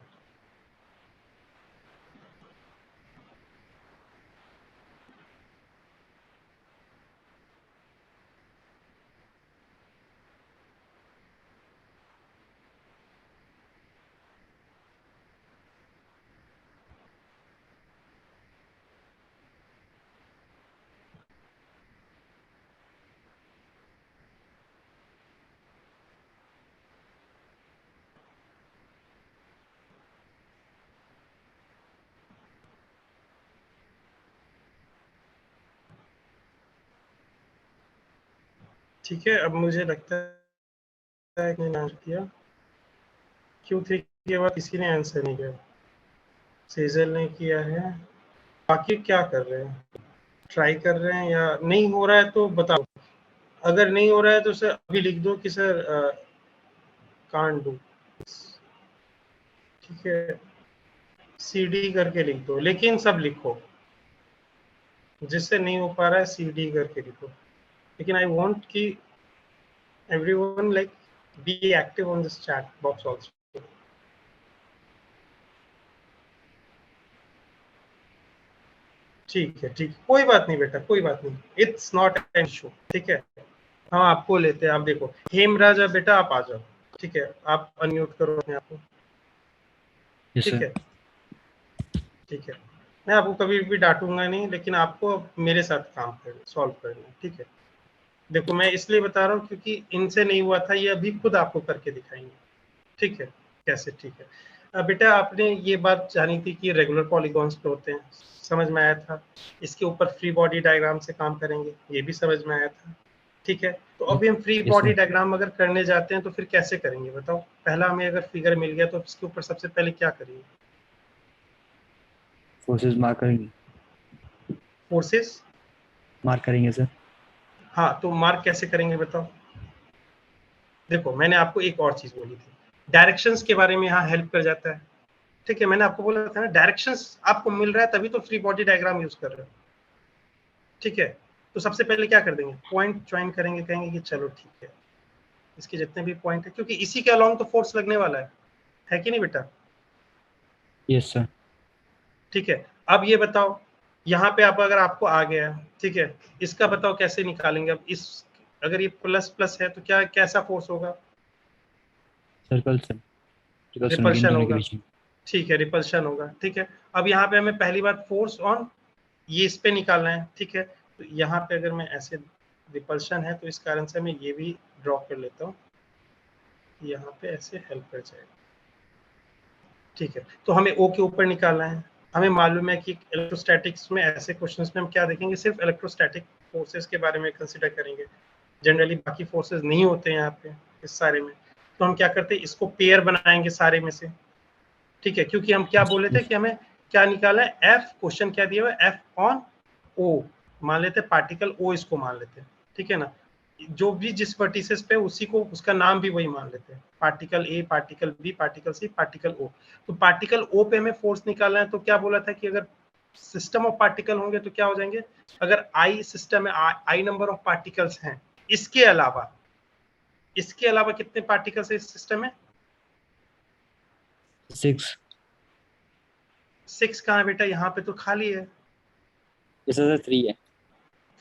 ठीक है, अब मुझे लगता है कि मैंने आंसर किया। Q3 के बाद किसी ने आंसर नहीं किया, सेजल ने किया है, बाकी क्या कर रहे हैं, ट्राई कर रहे हैं या नहीं हो रहा है तो बताओ, अगर नहीं हो रहा है तो सर अभी लिख दो कि सर कांट डू, ठीक है? CD करके लिख दो, लेकिन सब लिखो, जिससे नहीं हो पा रहा है CD करके लिखो, लेकिन आई वांट कि everyone like be active on this chat box also। ठीक है, ठीक, कोई बात नहीं बेटा, कोई बात नहीं, इट्स नॉट एन इशू, ठीक है। हम आपको लेते हैं। आप देखो हेमराज, बेटा आप आ जाओ, ठीक है, आप अनम्यूट करो अपने आप को, यस ठीक सर। है, ठीक है। मैं आपको कभी भी डांटूंगा नहीं, लेकिन आपको मेरे साथ काम करना, सॉल्व करना, ठीक है। देखो मैं इसलिए बता रहा हूँ क्योंकि इनसे नहीं हुआ था, ये अभी खुद आपको करके दिखाएंगे, ठीक है, कैसे, ठीक है। बेटा आपने ये बात जानी थी कि रेगुलर पॉलीगॉन्स पे होते हैं, समझ में आया था। इसके ऊपर फ्री बॉडी डायग्राम से काम करेंगे, ये भी समझ में आया था, ठीक है। तो अभी हम free Yes, body sir. Diagram अगर करने जाते हैं तो फिर कैसे करेंगे बताओ। पहला हमें अगर फिगर मिल गया तो इसके ऊपर सबसे पहले क्या करेंगे? फोर्सेस मार्क करेंगे, फोर्सेस, मार्क करेंगे सर। हाँ, तो मार्क कैसे करेंगे बताओ। देखो मैंने आपको एक और चीज बोली थी, डायरेक्शंस के बारे में यहाँ हेल्प कर जाता है, ठीक है। मैंने आपको बोला था ना, डायरेक्शंस आपको मिल रहा है तभी तो फ्री बॉडी डायग्राम यूज कर रहे हो, ठीक है। तो सबसे पहले क्या कर देंगे, पॉइंट ज्वाइन करेंगे, कहेंगे कि चलो ठीक है, इसके जितने भी पॉइंट है, क्योंकि इसी के अलोंग तो फोर्स लगने वाला है कि नहीं बेटा? Yes sir. ठीक है। अब ये बताओ, यहाँ पे आप अगर आपको आ गया, ठीक है, इसका बताओ कैसे निकालेंगे। अब इस, अगर ये प्लस प्लस है तो क्या, कैसा फोर्स होगा? सर्कल सर, रिपल्शन इन रिपल्शन दोनों के होगा, बीच में। ठीक है, रिपल्शन होगा, ठीक है। अब यहाँ पे हमें पहली बात फोर्स ऑन ये इस पे निकालना है, ठीक है। तो यहाँ पे अगर मैं ऐसे, रिपल्शन है तो इस कारण से मैं ये भी ड्रॉ कर लेता हूँ, यहाँ पे ऐसे हेल्प कर जाएगा, ठीक है। तो हमें ओ के ऊपर निकालना है। हमें मालूम है कि इलेक्ट्रोस्टैटिक्स में ऐसे क्वेश्चंस में हम क्या देखेंगे, सिर्फ इलेक्ट्रोस्टैटिक फोर्सेस के बारे में कंसीडर करेंगे, जनरली बाकी फोर्सेस नहीं होते हैं यहाँ पे इस सारे में। तो हम क्या करते हैं, इसको पेयर बनाएंगे सारे में से, ठीक है। क्योंकि हम क्या बोले थे कि हमें क्या निकाला है, एफ, क्वेश्चन क्या दिया हुआ है, एफ ऑन ओ, मान लेते पार्टिकल ओ, इसको मान लेते हैं, ठीक है ना। जो भी जिस वर्टिसेस पे उसी को, उसका नाम भी वही मान लेते हैं, particle A, particle B, particle C, particle O. तो पार्टिकल ओ पे हमें फोर्स निकालना है, तो क्या बोला था कि अगर सिस्टम ऑफ पार्टिकल होंगे तो क्या हो जाएंगे, अगर आई सिस्टम में आई नंबर ऑफ पार्टिकल्स हैं, इसके अलावा कितने पार्टिकल्स है इस सिस्टम में? 6। 6 कहाँ है बेटा, यहाँ पे तो खाली है, यस सर, 3 है।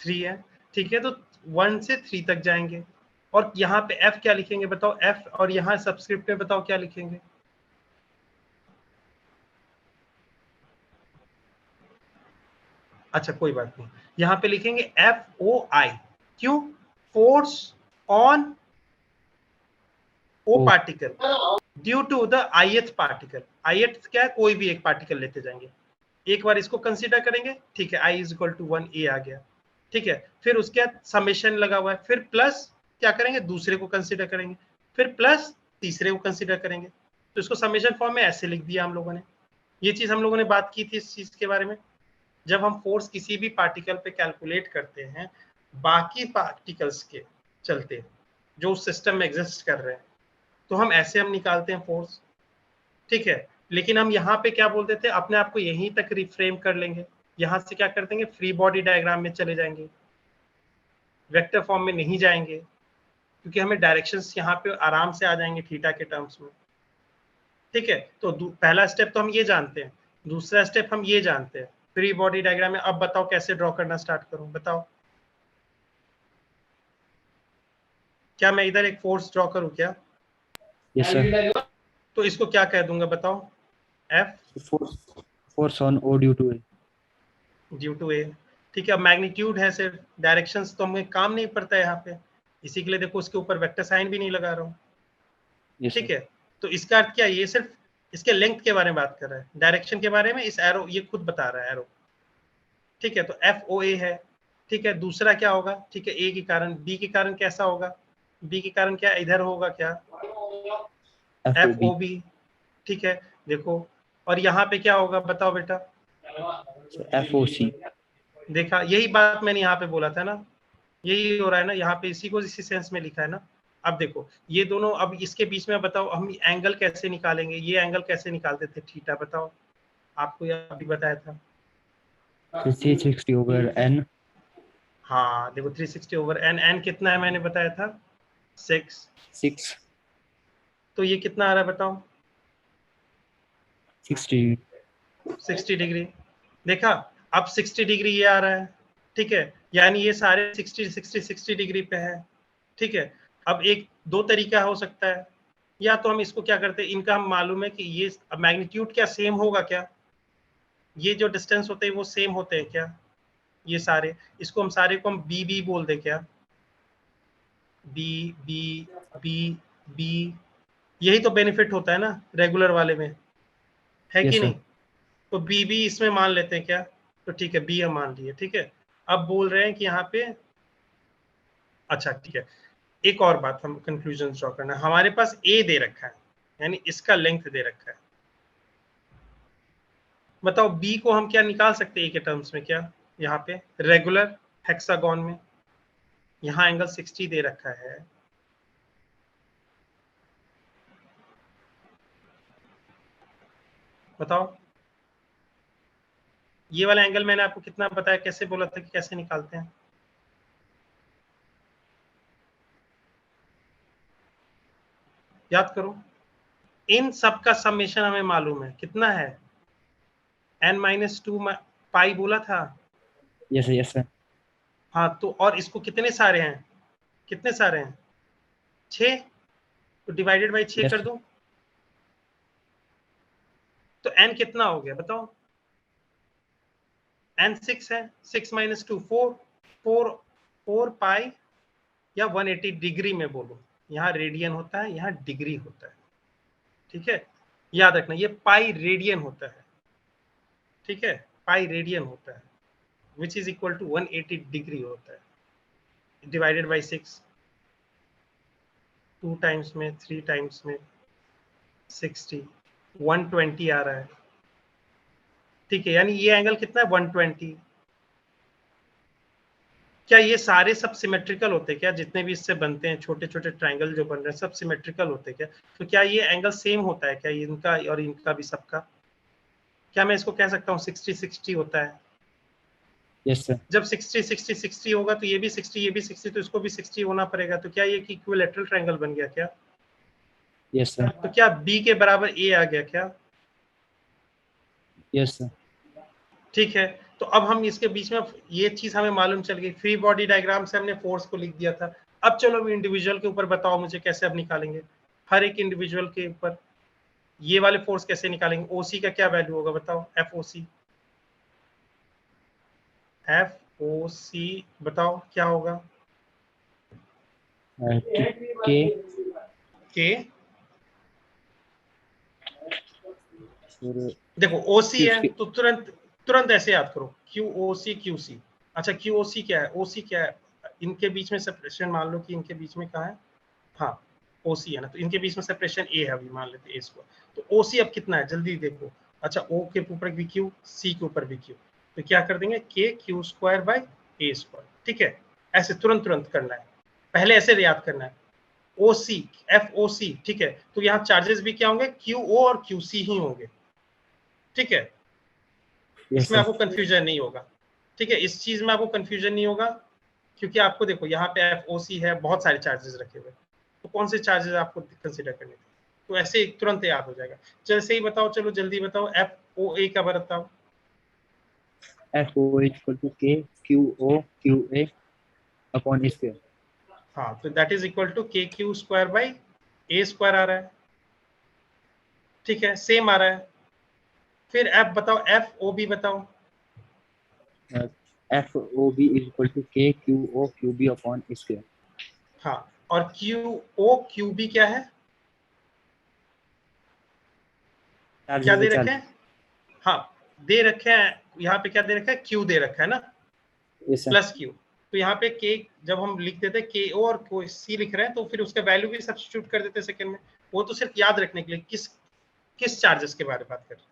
3 है, ठीक है। तो 1 से 3 तक जाएंगे, और यहाँ पे F क्या लिखेंगे बताओ, F, और यहाँ सब्सक्रिप्ट में बताओ क्या लिखेंगे? अच्छा कोई बात नहीं, यहाँ पे लिखेंगे FOI, क्यों? Force on O O. Particle due to the ith particle. ith क्या है, कोई भी एक पार्टिकल लेते जाएंगे, एक बार इसको कंसीडर करेंगे, ठीक है, I is equal to 1 A आ गया, ठीक है। फिर उसके बाद समेशन लगा हुआ है, फिर प्लस क्या करेंगे, दूसरे को कंसीडर करेंगे, फिर प्लस तीसरे को कंसीडर करेंगे। तो इसको समेशन फॉर्म में ऐसे लिख दिया हम लोगों ने। ये चीज हम लोगों ने बात की थी इस चीज के बारे में, जब हम फोर्स किसी भी पार्टिकल पे कैलकुलेट करते हैं बाकी पार्टिकल्स के चलते जो उस सिस्टम में एग्जिस्ट कर रहे हैं, तो हम ऐसे हम निकालते हैं फोर्स, ठीक है। लेकिन हम यहाँ पे क्या बोलते थे, अपने आप को यहीं तक रिफ्रेम कर लेंगे, यहाँ से क्या कर देंगे, फ्री बॉडी डायग्राम में चले जाएंगे, वेक्टर फॉर्म में नहीं जाएंगे, क्योंकि हमें डायरेक्शंस यहाँ पे आराम से आ जाएंगे थीटा के टर्म्स में, ठीक है। तो पहला स्टेप तो हम ये जानते हैं, दूसरा स्टेप हम ये जानते हैं फ्री बॉडी डायग्राम में। अब बताओ कैसे ड्रॉ करना स्टार्ट करूं, बताओ। क्या मैं इधर एक फोर्स ड्रॉ करूं क्या? Yes sir. तो इसको क्या कह दूंगा बताओ, F force on O due to A. Due to A, ठीक है। अब मैग्नीट्यूड है, सिर्फ डायरेक्शंस तो हमें काम नहीं पड़ता है यहाँ पे, इसी के लिए देखो उसके ऊपर वेक्टर साइन भी नहीं लगा रहा हूँ, यस ठीक सर। है। तो इसका अर्थ क्या है, ये सिर्फ इसके लेंथ के बारे में बात कर रहा है, डायरेक्शन के बारे में इस एरो ये खुद बता रहा है एरो, ठीक है। तो एफ ओ ए है, ठीक है। दूसरा क्या होगा, ठीक है, ए के कारण, बी के कारण कैसा होगा, बी के कारण क्या इधर होगा क्या, एफ ओ बी, ठीक है, देखो। और यहाँ पे क्या होगा बताओ बेटा, एफ ओ सी। देखा, यही बात मैंने यहाँ पे बोला था ना, यही हो रहा है ना यहाँ पे, इसी को इसी सेंस में लिखा है ना। अब देखो ये दोनों, अब इसके बीच में बताओ हम एंगल कैसे निकालेंगे, ये एंगल कैसे निकालते थे थीटा, बताओ, आपको यह अभी बताया था। 360 ओवर एन। हाँ देखो 360 ओवर एन, एन कितना है मैंने बताया था 6। तो ये कितना आ रहा है बताओ, 60। 60 डिग्री। देखा, अब 60 डिग्री ये आ रहा है, ठीक है, यानी ये सारे 60 डिग्री पे है, ठीक है। अब एक दो तरीका हो सकता है, या तो हम इसको क्या करते हैं, इनका हम मालूम है कि ये मैग्नीट्यूड क्या सेम होगा क्या, ये जो डिस्टेंस होते हैं वो सेम होते हैं क्या, ये सारे, इसको हम सारे को हम बी बी बोल दे क्या, बी बी बी बी, यही तो बेनिफिट होता है ना रेगुलर वाले में, है Yes, कि sir. नहीं। तो बी बी इसमें मान लेते हैं क्या, तो ठीक है बी हम मान लिए, ठीक है। अब बोल रहे हैं कि यहाँ पे, अच्छा ठीक है, एक और बात हम कंक्लूजन ड्रॉ करना है, हमारे पास ए दे रखा है, यानी इसका लेंथ दे रखा है, बताओ बी को हम क्या निकाल सकते हैं ए के टर्म्स में क्या, यहाँ पे रेगुलर हेक्सागोन में, यहाँ एंगल 60 दे रखा है, बताओ ये वाला एंगल मैंने आपको कितना बताया, कैसे बोला था कि कैसे निकालते हैं, याद करो, इन सब का समेशन हमें मालूम है कितना है, n-2 पाई बोला था, Yes, sir. Yes, sir. हाँ तो और इसको कितने सारे हैं, कितने सारे हैं 6, तो डिवाइडेड बाई 6 Yes, कर sir. दो, तो n कितना हो गया बताओ, n 6 है, 6 - 2 4 पाई या 180 डिग्री में बोलो, यहाँ रेडियन होता है यहाँ डिग्री होता है, ठीक है, याद रखना ये पाई रेडियन होता है, ठीक है, पाई रेडियन होता है, which is equal to 180 degree होता है, डिवाइडेड बाई 6, 2 टाइम्स में 3 टाइम्स में 60, 120 आ रहा है, ठीक है, यानी ये एंगल कितना है 120। क्या ये सारे सब सिमेट्रिकल होते हैं क्या, जितने भी इससे बनते हैं छोटे छोटे ट्रायंगल जो बन रहे हैं सब सिमेट्रिकल होते हैं क्या, तो क्या ये एंगल सेम होता है क्या इनका और इनका भी सबका, क्या मैं इसको कह सकता हूँ 60-60 होता है, Yes, sir. जब 60-60-60 होगा तो ये भी 60 ये भी 60 तो इसको भी 60 होना पड़ेगा, तो क्या ये एक इक्विलैटरल ट्रायंगल बन गया क्या, Yes, sir. तो क्या बी के बराबर ए आ गया क्या, Yes, sir. ठीक है। तो अब हम इसके बीच में ये चीज हमें मालूम चल गई, फ्री बॉडी डायग्राम से हमने फोर्स को लिख दिया था, अब चलो इंडिविजुअल के ऊपर बताओ मुझे कैसे अब निकालेंगे, हर एक इंडिविजुअल के ऊपर ये वाले फोर्स कैसे निकालेंगे, ओसी का क्या वैल्यू होगा बताओ, एफ ओ सी बताओ क्या होगा, K. के फिर देखो ओसी है Q- तो तुरंत तुरंत ऐसे याद करो Q O C Q C, अच्छा क्यू ओ सी क्या है, ओ सी क्या है, इनके बीच में सेपरेशन मान लो कि इनके बीच में कहाँ है, हाँ ओ सी है ना, तो इनके बीच में सेपरेशन ए है, अभी मान लेते हैं ए स्क्वायर, तो ओ सी अब कितना है जल्दी देखो, अच्छा ओ के ऊपर भी क्यू सी के ऊपर भी क्यू, तो क्या कर देंगे K Q square by A square, ठीक है, ऐसे तुरंत तुरंत करना है, पहले ऐसे याद करना है, ओ सी एफ ओ सी, ठीक है, तो यहाँ चार्जेस भी क्या होंगे क्यू ओ और क्यू सी ही होंगे, ठीक है, Yes, इसमें sir. आपको कंफ्यूजन नहीं होगा, ठीक है, इस चीज में आपको कंफ्यूजन नहीं होगा, क्योंकि आपको देखो यहाँ पे एफ ओ सी है, बहुत सारे चार्जेस रखे हुए, तो कौन से चार्जेस आपको कंसिडर करने थे, तो ऐसे ही तुरंत याद हो जाएगा, जैसे ही बताओ, चलो जल्दी बताओ एफ ओ ए का बताओ, FO equal to K QO QA upon square. हाँ तो that is equal to K Q square by A square आ रहा है, ठीक है, सेम आ रहा है, फिर एफ बताओ एफ ओ बी बताओ, FOB is equal to K QO QB upon square. हाँ और क्यू ओ क्यू बी क्या है, क्या दे रखे हैं, हाँ दे रखे हैं, यहाँ पे क्या दे रखा है क्यू दे रखा है ना, Yes, sir. प्लस क्यू, तो यहाँ पे के जब हम लिख देते हैं के ओ और सी लिख रहे हैं तो फिर उसका वैल्यू भी सब्स्टिट्यूट कर देते हैं सेकंड में, वो तो सिर्फ याद रखने के लिए किस किस चार्जेस के बारे में बात कर रहे हैं,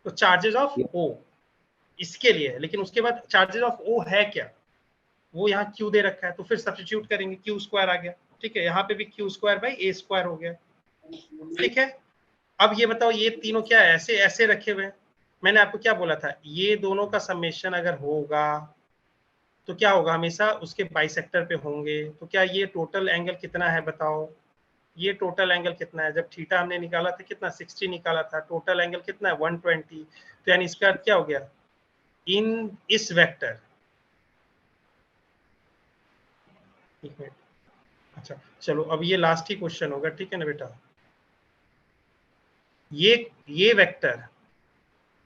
तो चार्जेस ऑफ Yeah. ओ इसके लिए है, लेकिन उसके बाद चार्जेस ऑफ ओ है क्या, वो यहाँ क्यू दे रखा है, तो फिर सब्स्टिट्यूट करेंगे क्यू स्क्वायर आ गया, ठीक है, यहाँ पे भी Q square by A square हो गया, ठीक है। अब ये बताओ ये तीनों क्या है, ऐसे ऐसे रखे हुए हैं, मैंने आपको क्या बोला था, ये दोनों का समेशन अगर होगा तो क्या होगा, हमेशा उसके बाइसेक्टर पे होंगे, तो क्या ये टोटल एंगल कितना है बताओ, ये टोटल एंगल कितना है, जब थीटा हमने निकाला था कितना 60 निकाला था, टोटल एंगल कितना है 120, तो यानी इसका अर्थ क्या हो गया इन इस वेक्टर, एक मिनट, अच्छा चलो अब ये लास्ट ही क्वेश्चन होगा, ठीक है ना बेटा। ये वेक्टर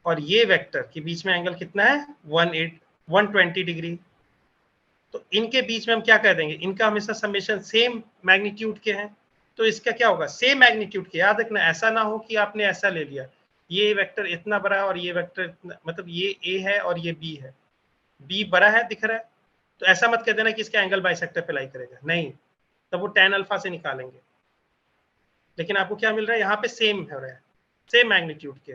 और ये वेक्टर के बीच में एंगल कितना है, 120 डिग्री। तो इनके बीच में हम क्या कर देंगे, इनका हमेशा समेशन सेम मैग्नीट्यूड के हैं, तो इसका क्या होगा, सेम मैग्नीट्यूड के। याद रखना, ऐसा ना हो कि आपने ऐसा ले लिया, ये वेक्टर इतना बड़ा है और ये वेक्टर इतना, मतलब ये ए है और ये बी है, बी बड़ा है दिख रहा है, तो ऐसा मत कर देना कि इसका एंगल बाइसेक्टर पे लाई करेगा, नहीं, तब वो tan अल्फा से निकालेंगे। लेकिन आपको क्या मिल रहा है, यहाँ पे सेम हो रहा है, सेम मैग्नीट्यूड के,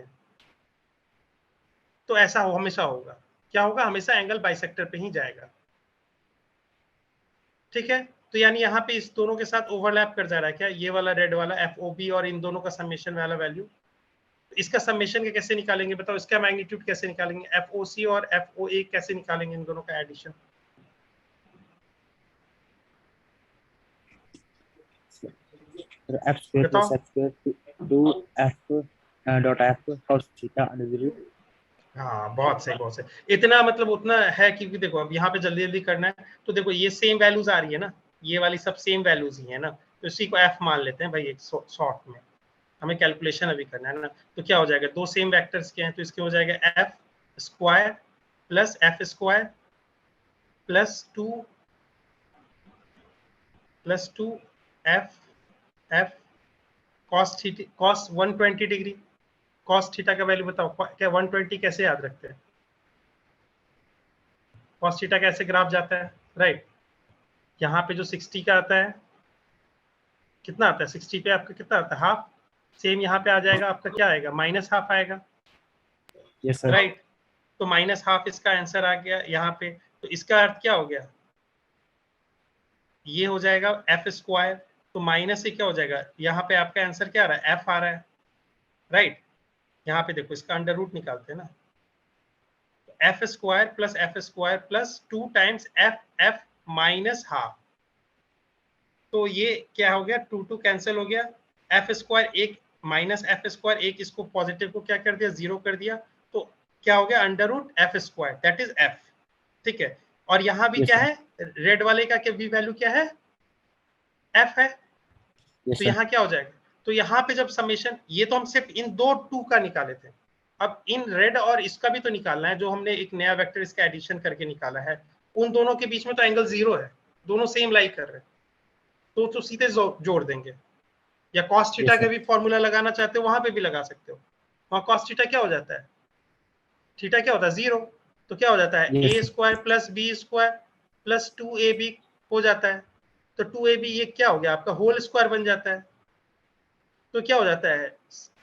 तो ऐसा हो हमेशा होगा, क्या होगा, हमेशा एंगल बाइसेक्टर पे ही जाएगा, ठीक है। तो यानी यहाँ पे इस दोनों के साथ ओवरलैप कर जा रहा है क्या, ये वाला रेड वाला FOB और इन दोनों का समेशन वाला वैल्यू। इसका समेशन के कैसे निकालेंगे बताओ, इसका मैग्नीट्यूड कैसे निकालेंगे, FOC और FOA कैसे निकालेंगे, इन दोनों का addition. f square plus f square 2f dot f cos theta under the root। हाँ बहुत सही, बहुत सही, इतना मतलब उतना है, क्योंकि देखो अब यहाँ पे जल्दी जल्दी करना है, तो देखो ये सेम वैल्यूज आ रही है ना, ये वाली सब सेम वैल्यूज ही है ना, तो इसी को f मान लेते हैं भाई एक शॉर्ट में, हमें कैलकुलेशन अभी करना है ना। तो क्या हो जाएगा, दो सेम वेक्टर्स के हैं, तो इसके हो जाएगा f square plus f square plus 2 f cos 120 degree. cos theta का वैल्यू बताओ, क्या 120 कैसे याद रखते हैं, cos थीटा कैसे ग्राफ जाता है, राइट। यहाँ पे जो 60 का आता है, कितना आता है 60 पे आपका, कितना आता है, हाफ। सेम यहाँ पे आ जाएगा आपका, क्या आएगा, माइनस हाफ आएगा, यस सर। राइट। तो माइनस हाफ इसका आंसर आ गया यहाँ पे। तो इसका अर्थ क्या हो गया, ये हो जाएगा f स्क्वायर, तो माइनस से क्या हो जाएगा, यहाँ पे आपका आंसर क्या आ रहा है, f आ रहा है, राइट। यहाँ पे देखो इसका अंडर रूट निकालते हैं ना, F square plus 2 times F minus half, तो ये क्या हो गया, 2 कैंसिल हो गया, एफ स्क्वायर एक माइनस एफ स्क्वायर एक, इसको पॉजिटिव को क्या कर दिया, 0 कर दिया, तो क्या हो गया, under root F square that is F, ठीक है। और यहाँ भी Yes, क्या sir. है, रेड वाले का क्या भी वैल्यू क्या है, एफ है, Yes, तो sir. यहाँ क्या हो जाएगा, तो यहाँ पे जब समेशन, ये तो हम सिर्फ इन दो 2 का निकाले थे, अब इन रेड और इसका भी तो निकालना है, जो हमने एक नया वेक्टर इसका एडिशन करके निकाला है, उन दोनों के बीच में तो एंगल 0 है, दोनों सेम लाई कर रहे हैं, तो सीधे जोड़ देंगे, या cos थीटा Yes, का sir. भी फॉर्मूला लगाना चाहते हो वहां पे भी लगा सकते हो, वहां cos थीटा क्या हो जाता है, थीटा क्या होता है 0, तो क्या हो जाता है Yes, a sir. Square plus B square plus 2ab हो जाता है, तो 2ab ये क्या हो गया आपका होल स्क्वायर बन जाता है, तो क्या हो जाता है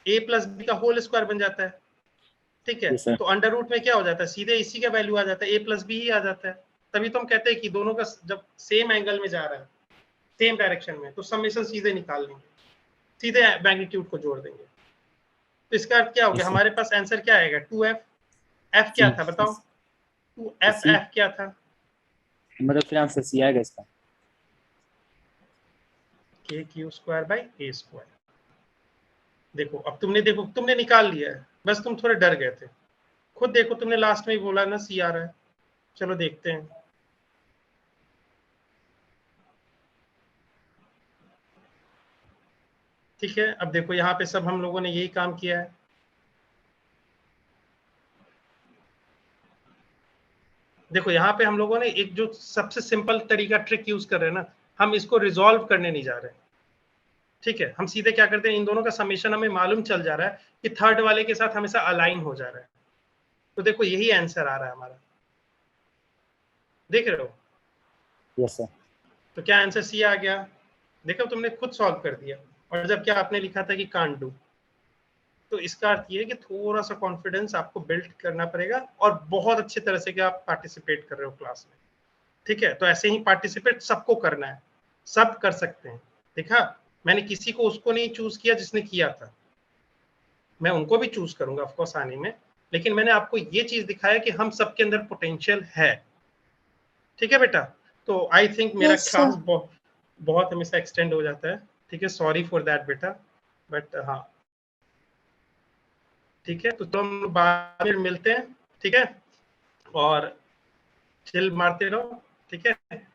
a प्लस बी का होल स्क्वायर बन जाता है, ठीक है। Yes, sir. तो अंडर रूट में क्या हो जाता है, सीधे इसी का वैल्यू आ जाता है, a प्लस बी ही आ जाता है, तभी तो हम कहते हैं कि दोनों का जब सेम एंगल में जा रहा है, सेम डायरेक्शन में, तो समेशन सीधे निकाल लेंगे, सीधे मैग्नीट्यूड को जोड़ देंगे। तो इसका अर्थ क्या हो गया, Yes, sir. हमारे पास आंसर क्या आएगा, 2f, f क्या था बताओ, 2f C. f क्या था, मतलब फिर आंसर सी आएगा इसका। kq square by a square. देखो अब तुमने निकाल लिया है, बस तुम थोड़े डर गए थे, खुद देखो तुमने लास्ट में ही बोला ना सी आ रहा है, चलो देखते हैं। ठीक है, अब देखो यहाँ पे सब हम लोगों ने यही काम किया है, देखो यहाँ पे हम लोगों ने एक जो सबसे सिंपल तरीका ट्रिक यूज कर रहे हैं ना, हम इसको रिजॉल्व करने नहीं जा रहे, ठीक है। हम सीधे क्या करते हैं, इन दोनों का समेशन हमें मालूम चल जा रहा है कि थर्ड वाले के साथ हमेशा अलाइन हो जा रहा है, तो देखो यही आंसर आ रहा है हमारा, देख रहे हो। Yes, sir. तो क्या आंसर सी आ गया, देखो तुमने खुद सॉल्व कर दिया, और जब क्या आपने लिखा था कि कांट डू, तो इसका अर्थ ये है कि थोड़ा सा कॉन्फिडेंस आपको बिल्ड करना पड़ेगा, और बहुत अच्छे तरह से कि आप पार्टिसिपेट कर रहे हो क्लास में, ठीक है। तो ऐसे ही पार्टिसिपेट सबको करना है, सब कर सकते हैं, देखा मैंने किसी को उसको नहीं चूज किया जिसने किया था, मैं उनको भी चूज करूंगा ऑफकोर्स आने में, लेकिन मैंने आपको ये चीज दिखाया कि हम सबके अंदर पोटेंशियल है, ठीक है बेटा। तो आई थिंक मेरा Yes, क्लास sir. बहुत हमेशा एक्सटेंड हो जाता है, ठीक है, सॉरी फॉर दैट बेटा, बट हाँ ठीक है, तो हम बाद में मिलते हैं, ठीक है। और चिल मारते रहो, ठीक है।